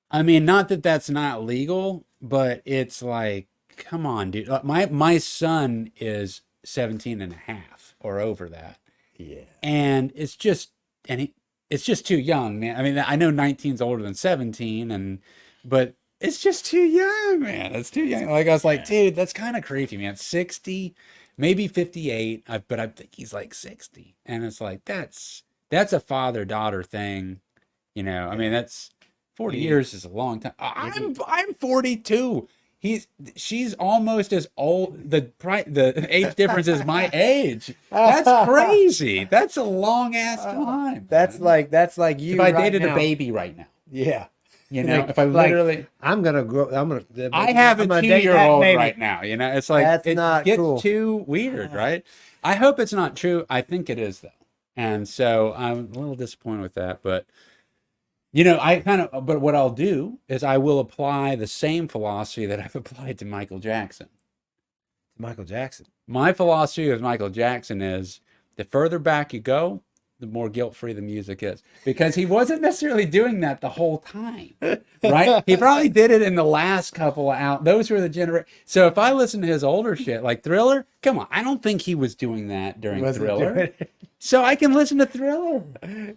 I mean, not that that's not legal, but it's like, come on, dude. Like, my son is 17 and a half or over that. Yeah. And it's just too young, man. I mean, I know 19's older than 17, but it's just too young, man. It's too young. Like, I was like, dude, that's kind of creepy, man. 60, maybe 58, but I think he's like 60. And it's like, that's a father-daughter thing. I mean, that's 40 years is a long time. I'm 42. She's almost as old. The age difference is my age. That's crazy. That's a long ass time. That's like you. If I right dated now. a baby right now, Yeah. if I literally, I'm gonna grow. I have a I'm gonna date that 2-year-old baby. right now. It's like That's it not gets cool. too weird, right? I hope it's not true. I think it is though, and so I'm a little disappointed with that. But but what I'll do is I will apply the same philosophy that I've applied to Michael Jackson. Michael Jackson. My philosophy with Michael Jackson is the further back you go, the more guilt-free the music is. Because he wasn't necessarily doing that the whole time, right? He probably did it in the last couple out. Those were the generation. So if I listen to his older shit, like Thriller, come on, I don't think he was doing that during Thriller. So I can listen to Thriller.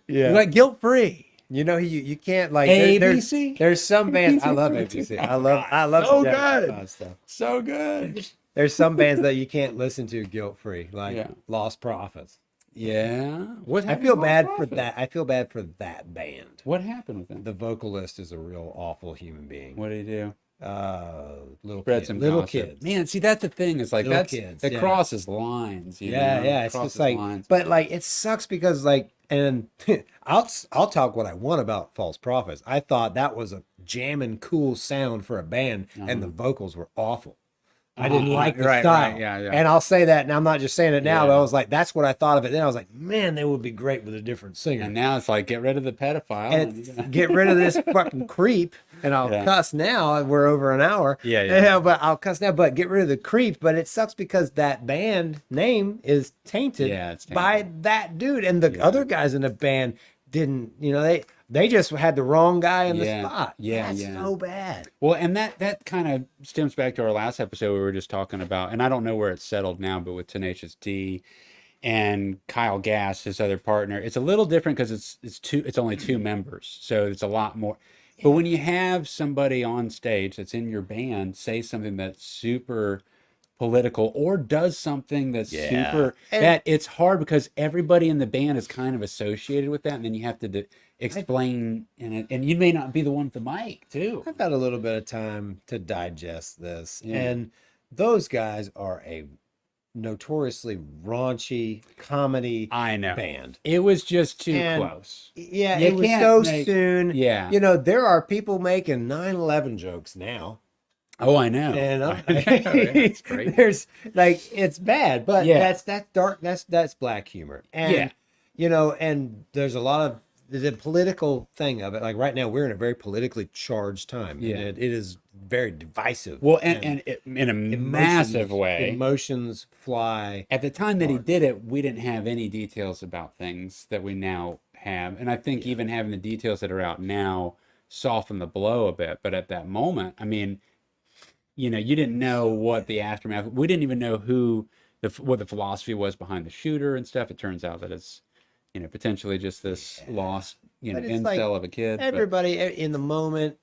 Yeah. Like guilt-free. You can't like ABC? There's some bands I love ABC. ABC. I love So the Jackson good. stuff. So good. There's some bands that you can't listen to guilt free, like Yeah. Lost Prophets. Yeah. What I happened feel with bad Lost for Prophets? that. I feel bad for that band. What happened with him? The vocalist is a real awful human being. What did he do? Little Gossip. kids. Man, see, that's the thing. Is like Little kids, that yeah. crosses lines. Yeah. It's just like, lines. but like it sucks because like, and I'll talk what I want about False Prophets. I thought that was a jamming cool sound for a band, and the vocals were awful. I didn't like the style. Right, yeah. And I'll say that, and I'm not just saying it now, Yeah. but I was like, that's what I thought of it. Then I was like, man, they would be great with a different singer. And now it's like, get rid of the pedophile. And get rid of this fucking creep. And I'll Yeah. cuss now. We're over an hour. Yeah. But I'll cuss now. But get rid of the creep. But it sucks because that band name is tainted, Yeah, it's tainted. by that dude. And the other guys in the band didn't, they just had the wrong guy in the spot. That's so bad. Well, and that kind of stems back to our last episode we were just talking about, and I don't know where it's settled now, but with Tenacious D and Kyle Gass, his other partner, it's a little different because it's only 2 members, so it's a lot more. But when you have somebody on stage that's in your band say something that's super political or does something that's super, that it's hard because everybody in the band is kind of associated with that, and then you have to explain, and you may not be the one with the mic too. I've had a little bit of time to digest this, Yeah. and those guys are a notoriously raunchy comedy I know. band. It was just too And close. yeah, You it was can't so make- soon. Yeah. You know, there are people making 9/11 jokes now. Oh, I know. And I know. Yeah, it's great. there's like it's bad, but Yeah. that's dark, that's black humor. And Yeah. you know, and there's a lot of the political thing of it. Like right now we're in a very politically charged time. Yeah. And it is very divisive. Well, and in a massive way. Emotions fly. At the time that he did it, we didn't have any details about things that we now have. And I think even having the details that are out now soften the blow a bit. But at that moment, I mean, you know, you didn't know what the aftermath. We didn't even know what the philosophy was behind the shooter and stuff. It turns out that it's, you know, potentially just this lost, you know, But it's incel like of a kid. But Everybody in the moment,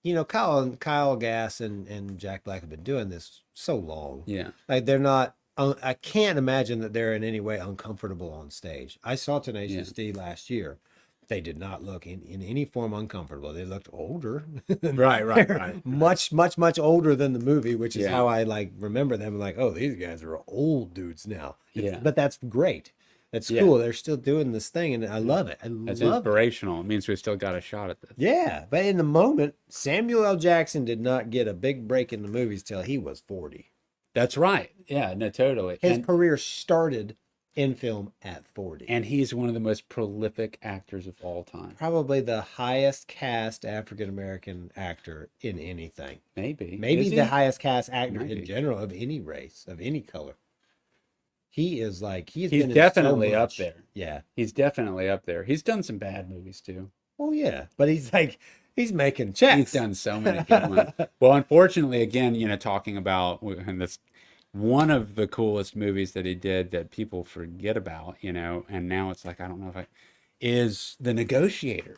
you know, Kyle Gass and Jack Black have been doing this so long. yeah, Like they're not. I can't imagine that they're in any way uncomfortable on stage. I saw Tenacious D last year. They did not look in any form uncomfortable. They looked older. right. Much older than the movie, which is Yeah. how I like remember them. Like, oh, these guys are old dudes now. Yeah. But that's great. That's Yeah. cool. They're still doing this thing, and I love it. I That's love it. inspirational. It means we still got a shot at this. Yeah, but in the moment, Samuel L. Jackson did not get a big break in the movies till he was 40. That's right. Yeah, no, totally. His career started in film at 40. And he's one of the most prolific actors of all time. Probably the highest cast African American actor in anything. Maybe. Maybe Is he? the highest cast actor Maybe. in general of any race, of any color. He is like He's been in so definitely up much. there. Yeah. He's definitely up there. He's done some bad movies too. Oh yeah, but he's making checks. He's done so many good ones. Well, unfortunately, again, you know, talking about and this one of the coolest movies that he did that people forget about, you know, and now it's like I don't know if is The Negotiator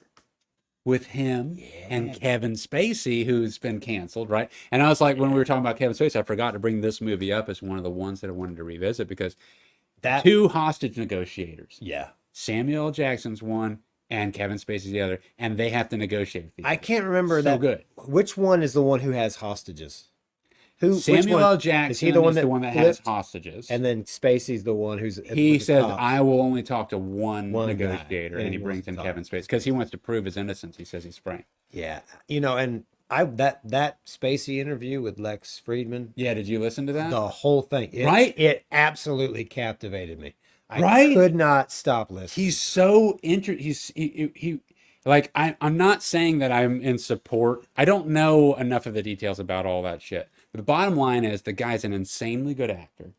with him and Kevin Spacey, who's been canceled, right? And I was like, when we were talking about Kevin Spacey, I forgot to bring this movie up as one of the ones that I wanted to revisit because That two hostage negotiators. yeah. Samuel L. Jackson's one and Kevin Spacey's the other, and they have to negotiate with each I other. can't remember So that. good. Which one is the one who has hostages? Which Samuel one? L. Jackson Is he the one that, has flipped? hostages. And then Spacey's the one who's He with the says, cops. I will only talk to one One guy, negotiator, and and he he wants brings to in talk. Kevin Spacey because he wants to prove his innocence. He says he's frank. Yeah, you know, and that Spacey interview with Lex Friedman, Yeah, did you listen to that? the whole thing, Right? It absolutely captivated me. I Right? could not stop listening. He's so he like I'm not saying that I'm in support. I don't know enough of the details about all that shit. But the bottom line is the guy's an insanely good actor.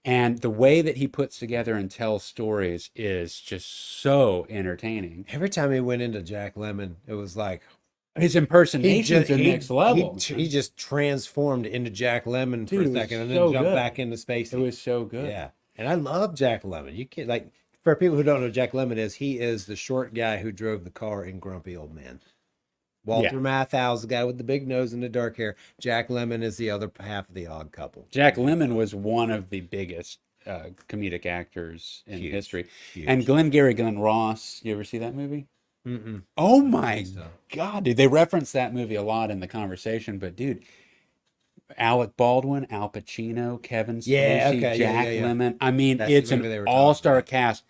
And the way that he puts together and tells stories is just so entertaining. Every time he went into Jack Lemmon, it was like His impersonations are next level. He just transformed into Jack Lemmon for Dude, a it was second and so then jumped good. back into Spacey. It was so good. Yeah. And I love Jack Lemmon. You can't like for people who don't know who Jack Lemmon is, he is the short guy who drove the car in Grumpy Old Man. Walter Matthau's the guy with the big nose and the dark hair. Jack Lemmon is the other half of the Odd Couple. Jack Lemmon was one of the biggest comedic actors in Huge, history. huge. And Glenn Ross, you ever see that movie? Mm-mm. Oh my so. God, dude. They reference that movie a lot in the conversation, but dude, Alec Baldwin, Al Pacino, Kevin Spacey, Yeah, okay, Jack yeah. Lemmon. I mean, That's the it's movie they an were talking all-star about. cast.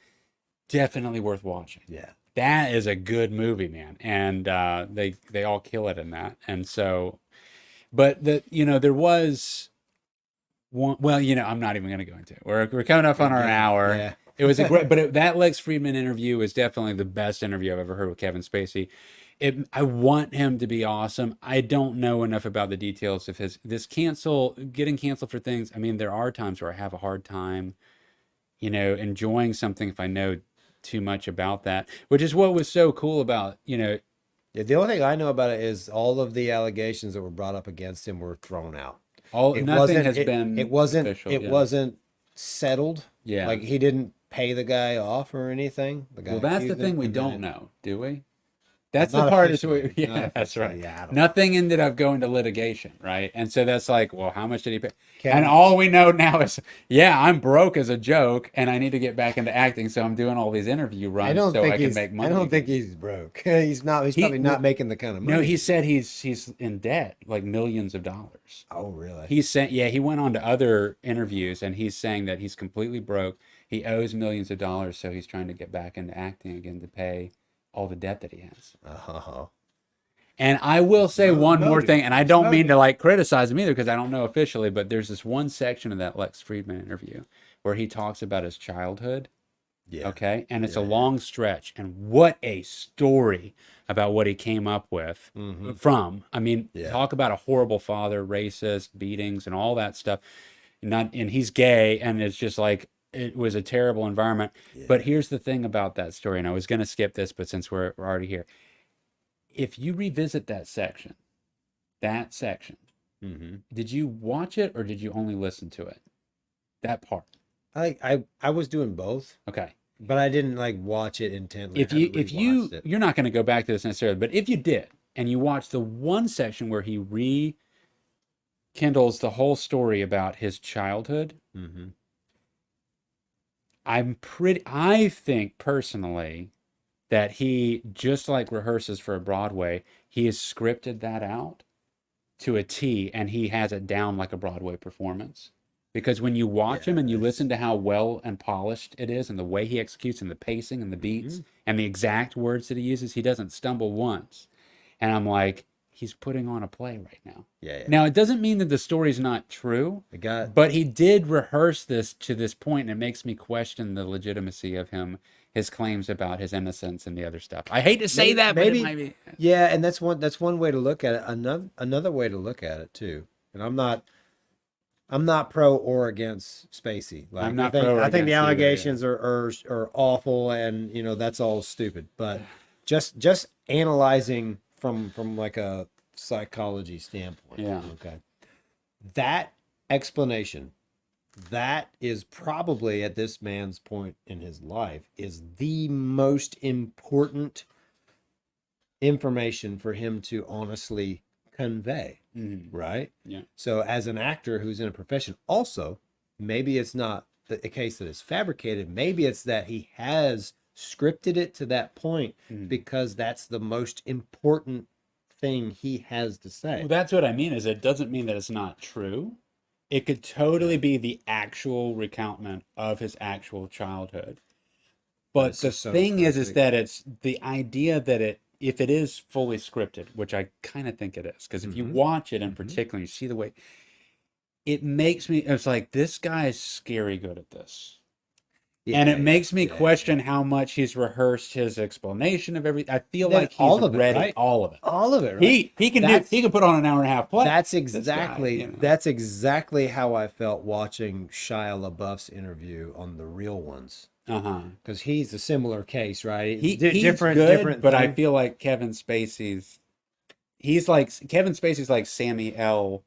Definitely worth watching. Yeah. That is a good movie, man. And they all kill it in that. And so, but there was one, well, I'm not even going to go into it. We're coming up on our hour. Yeah. It was a great, but that Lex Friedman interview is definitely the best interview I've ever heard with Kevin Spacey. I want him to be awesome. I don't know enough about the details of getting canceled for things. I mean, there are times where I have a hard time, enjoying something if I know too much about that, which is what was so cool about, Yeah, the only thing I know about it is all of the allegations that were brought up against him were thrown out. nothing has been It wasn't. official, It yeah. wasn't settled. Yeah. Like he didn't pay the guy off or anything. The guy Well, that's the accused thing him, we and don't then- know, do we? That's the Not part is officially. yeah, Not that's right. officially. Yeah, I don't know. Nothing ended up going to litigation, right? And so that's like, well, how much did he pay? And Kevin, all we know now is, yeah, I'm broke as a joke, and I need to get back into acting, so I'm doing all these interview runs so I can make I money don't think again. he's broke. He's not. He's He probably well, not making the kind of no, money. he said he's in debt, like millions of dollars. Oh, really? He's saying, yeah, he went on to other interviews and he's saying that he's completely broke. He owes millions of dollars, so he's trying to get back into acting again to pay all the debt that he has. Oh, And I will say one more motive. thing, and I It's don't mean motive. to like criticize him either because I don't know officially, but there's this one section of that Lex Friedman interview where he talks about his childhood. Yeah. Okay. And it's a Yeah. long stretch. And what a story about what he came up with from. I mean, Yeah. talk about a horrible father, racist, beatings, and all that stuff. And he's gay, and it's just like it was a terrible environment. Yeah. But here's the thing about that story, and I was going to skip this, but since we're already here, if you revisit that section, did you watch it or did you only listen to it? That part. I was doing both, Okay. but I didn't like watch it intently. If I you hadn't if you rewatched it. you're not going to go back to this necessarily, but if you did and you watch the one section where he rekindles the whole story about his childhood, Mhm. I think personally that he just like rehearses for a Broadway, he has scripted that out to a T and he has it down like a Broadway performance. Because when you watch him and you Yes. listen to how well and polished it is and the way he executes and the pacing and the beats and the exact words that he uses, he doesn't stumble once. And I'm like, he's putting on a play right now. Yeah. Now, it doesn't mean that the story's not true, I got. but he did rehearse this to this point, and it makes me question the legitimacy of his claims about his innocence and the other stuff. I hate to say that, but it might be. Yeah, and that's one way to look at it. Another way to look at it too. And I'm not pro or against Spacey. Like I'm not pro or I think the against either, yeah. allegations are awful, and that's all stupid. But just analyzing from like a psychology standpoint. Yeah. Okay. That explanation, that is probably at this man's point in his life is the most important information for him to honestly convey, right? Yeah. So as an actor who's in a profession, also, maybe it's not the case that it's fabricated. Maybe it's that he has scripted it to that point because that's the most important thing he has to say. Well, that's what I mean. Is it doesn't mean that it's not true. It could totally be the actual recountment of his actual childhood. But it's the just so thing is perfect. that it's the idea that if it is fully scripted, which I kind of think it is, because if you watch it in particular, you see the way it makes me, it's like this guy is scary good at this. And it makes me question how much he's rehearsed his explanation of everything. I feel like he's all of it, ready right? all of it. All of it, right? He can put on an hour and a half play. That's This guy, exactly you know. that's exactly how I felt watching Shia LaBeouf's interview on The Real Ones. Because he's a similar case, right? He's different, good, but I thing. feel like Kevin Spacey's like Sammy L.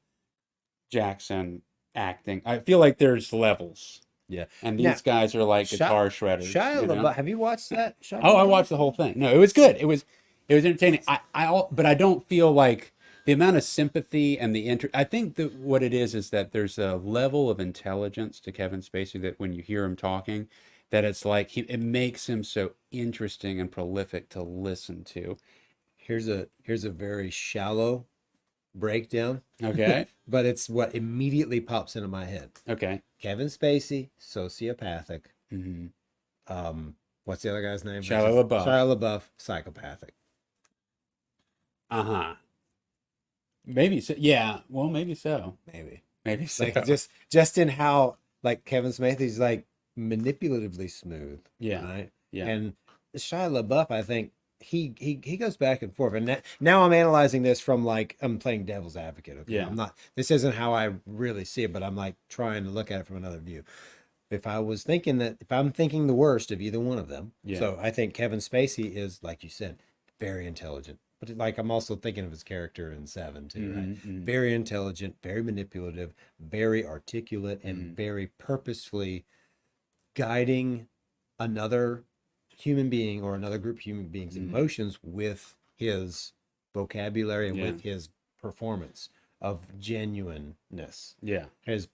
Jackson acting. I feel like there's levels. Yeah. And Now, these guys are like guitar shredders. Shia you know? LaBeouf, have you watched that? Shia Oh, I LaBeouf? watched the whole thing. No, it was good. It was entertaining. But I don't feel like the amount of sympathy and I think that what it is that there's a level of intelligence to Kevin Spacey that when you hear him talking, that it's like it makes him so interesting and prolific to listen to. Here's a very shallow breakdown. Okay. But it's what immediately pops into my head. Okay. Kevin Spacey, sociopathic. What's the other guy's name? Shia LaBeouf, psychopathic. Maybe so. Yeah. Well, maybe so. Maybe so. Like just in how like Kevin Spacey's like manipulatively smooth. Yeah. Right. Yeah. And Shia LaBeouf, I think he goes back and forth. And now I'm analyzing this from like I'm playing devil's advocate. Okay. Yeah. I'm not. This isn't how I really see it, but I'm like trying to look at it from another view. If I'm thinking the worst of either one of them, so I think Kevin Spacey is, like you said, very intelligent. But like I'm also thinking of his character in Seven too, right? Very intelligent, very manipulative, very articulate, and very purposefully guiding another human being or another group of human beings' emotions with his vocabulary and Yeah. with his performance of genuineness. Yeah. His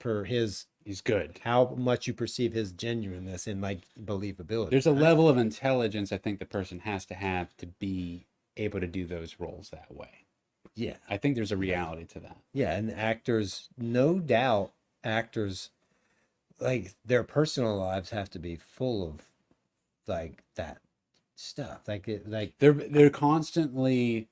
He's good. how much you perceive his genuineness and like believability. There's a level of intelligence I think the person has to have to be able to do those roles that way. Yeah. I think there's a reality to that. Yeah, and actors, no doubt, actors like their personal lives have to be full of like that stuff. They're constantly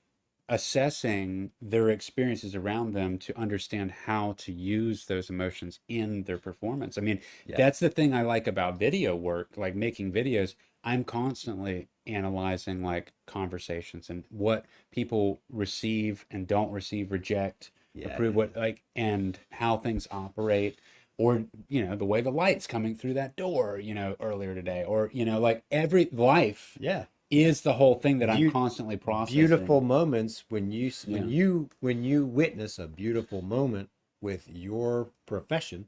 assessing their experiences around them to understand how to use those emotions in their performance. I mean, Yeah. that's the thing I like about video work, like making videos. I'm constantly analyzing like conversations and what people receive and don't receive, reject, Yeah. approve, what like, and how things operate, or the way the light's coming through that door, earlier today, or like every life Yeah. is the whole thing that I'm Beau- constantly processing. Beautiful moments when you Yeah. when you witness a beautiful moment with your profession,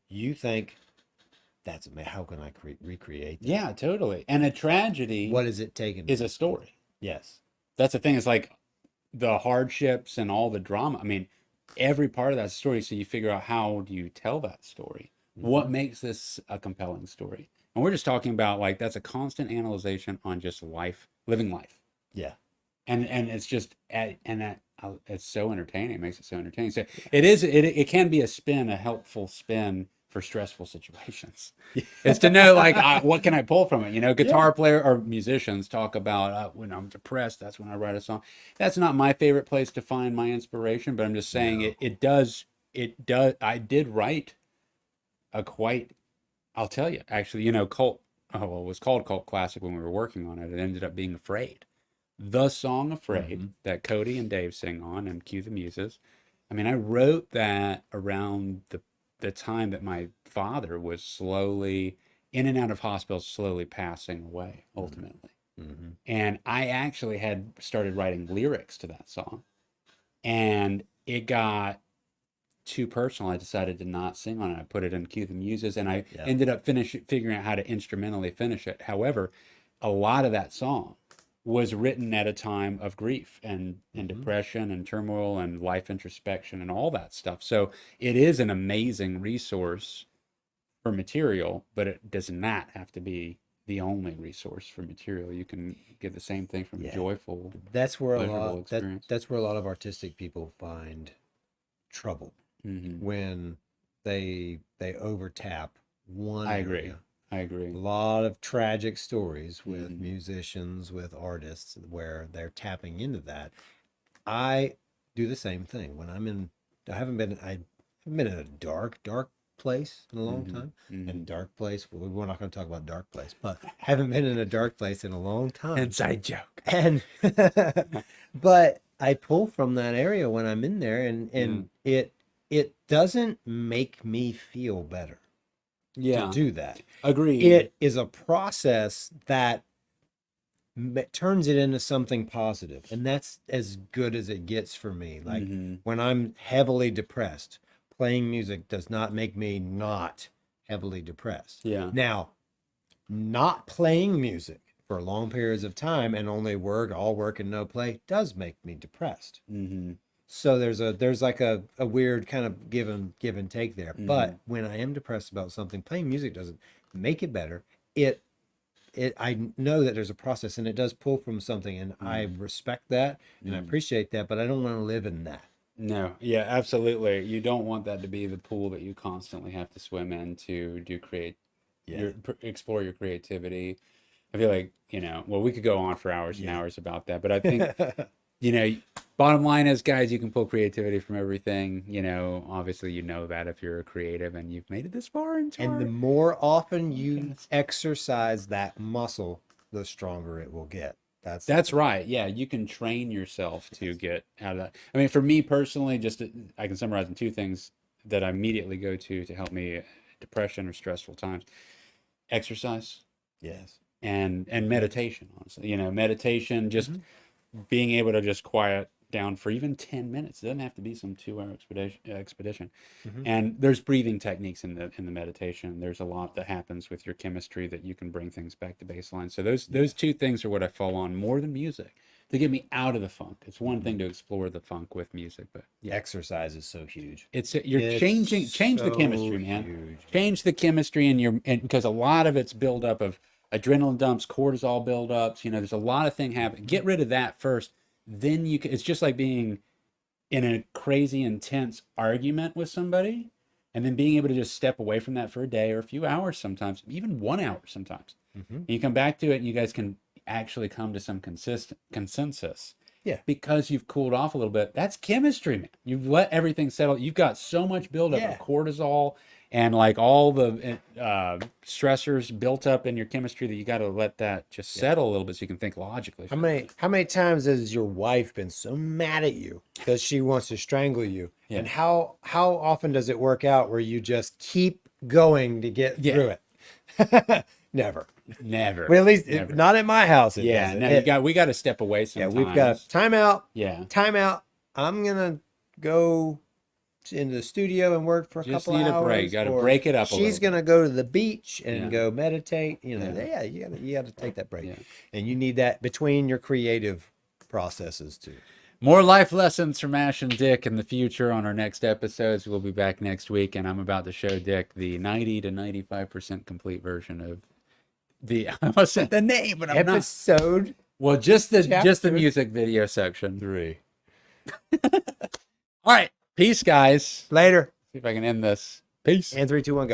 you think that's how can I recreate that? Yeah, totally. And a tragedy What is it taking? is a story. Yes. That's the thing. It's like the hardships and all the drama. I mean, every part of that story. So you figure out, how do you tell that story? What makes this a compelling story? And we're just talking about like, that's a constant analyzation on just life, living life. Yeah. And it's just it's so entertaining. It makes it so entertaining. So it can be a helpful spin for stressful situations. It's to know like, what can I pull from it? Guitar player or musicians talk about, when I'm depressed, that's when I write a song. That's not my favorite place to find my inspiration, but I'm just saying it does. I did write a quite, I'll tell you, actually, cult. Oh, it was called Cult Classic when we were working on it. It ended up being Afraid. The song Afraid that Cody and Dave sing on and cue the Muses. I mean, I wrote that around the time that my father was slowly in and out of hospitals, slowly passing away ultimately. And I actually had started writing lyrics to that song, and it got too personal. I decided to not sing on it. I put it in Cue the Muses, and I ended up figuring out how to instrumentally finish it. However, a lot of that song was written at a time of grief and depression and turmoil and life introspection and all that stuff. So it is an amazing resource for material, but it does not have to be the only resource for material. You can get the same thing from a joyful, That's where pleasurable experience. that's where a lot of artistic people find trouble when they overtap one I agree. area. I agree. A lot of tragic stories with musicians, with artists, where they're tapping into that. I do the same thing when I haven't been in a dark place in a long time. And dark place, well, we're not going to talk about dark place, but haven't been in a dark place in a long time. Inside joke. And but I pull from that area when I'm in there, and it doesn't make me feel better to do that. Agreed. It is a process that turns it into something positive, and that's as good as it gets for me. Like when I'm heavily depressed, playing music does not make me not heavily depressed. Yeah. Now, not playing music for long periods of time and only all work and no play does make me depressed. So there's like a weird kind of give and take there. But when I am depressed about something, playing music doesn't make it better. I know that there's a process, and it does pull from something, and I respect that and I appreciate that, but I don't want to live in that. No, yeah, absolutely. You don't want that to be the pool that you constantly have to swim in to explore your creativity. I feel like, well, we could go on for hours and hours about that, but I think, bottom line is, guys, you can pull creativity from everything. Obviously, that if you're a creative and you've made it this far in And the more often you exercise that muscle, the stronger it will get. That's right. Yeah, you can train yourself to get out of that. I mean, for me personally, I can summarize in two things that I immediately go to help me depression or stressful times: exercise, yes, and meditation. Honestly, meditation, just being able to just quiet down for even 10 minutes. It doesn't have to be some 2-hour expedition. And there's breathing techniques in the meditation. There's a lot that happens with your chemistry that you can bring things back to baseline. So those two things are what I fall on more than music. to get me out of the funk. It's one thing to explore the funk with music, but yeah, Exercise is so huge. you're change the so chemistry, man. huge. Change the chemistry and because a lot of it's buildup of adrenaline dumps, cortisol buildups. There's a lot of thing happening. Get rid of that first, then you can. It's just like being in a crazy intense argument with somebody, and then being able to just step away from that for a day or a few hours, sometimes even 1 hour, sometimes. And you come back to it, and you guys can actually come to some consensus. Yeah. Because you've cooled off a little bit. That's chemistry, man. You've let everything settle. You've got so much buildup of cortisol and like all the stressors built up in your chemistry that you got to let that just settle a little bit so you can think logically. How many times has your wife been so mad at you because she wants to strangle you? Yeah. And how often does it work out where you just keep going to get through it? Never. Never. Well, at least Never. not at my house. It Yeah, doesn't. no, we got to step away sometimes. We've got timeout. Yeah. Timeout. I'm gonna go into the studio and work for a Just couple need a hours. break. Got to or break it up a little She's gonna go to the beach and Yeah. go meditate. You got to take that break, and you need that between your creative processes too. More life lessons from Ash and Dick in the future on our next episodes. We'll be back next week, and I'm about to show Dick the 90 to 95% complete version of I almost said the name, but I'm not. Episode. Well, just the Chapter music video section. 3. All right, peace, guys. Later. See if I can end this. Peace. And 3, 2, 1, go.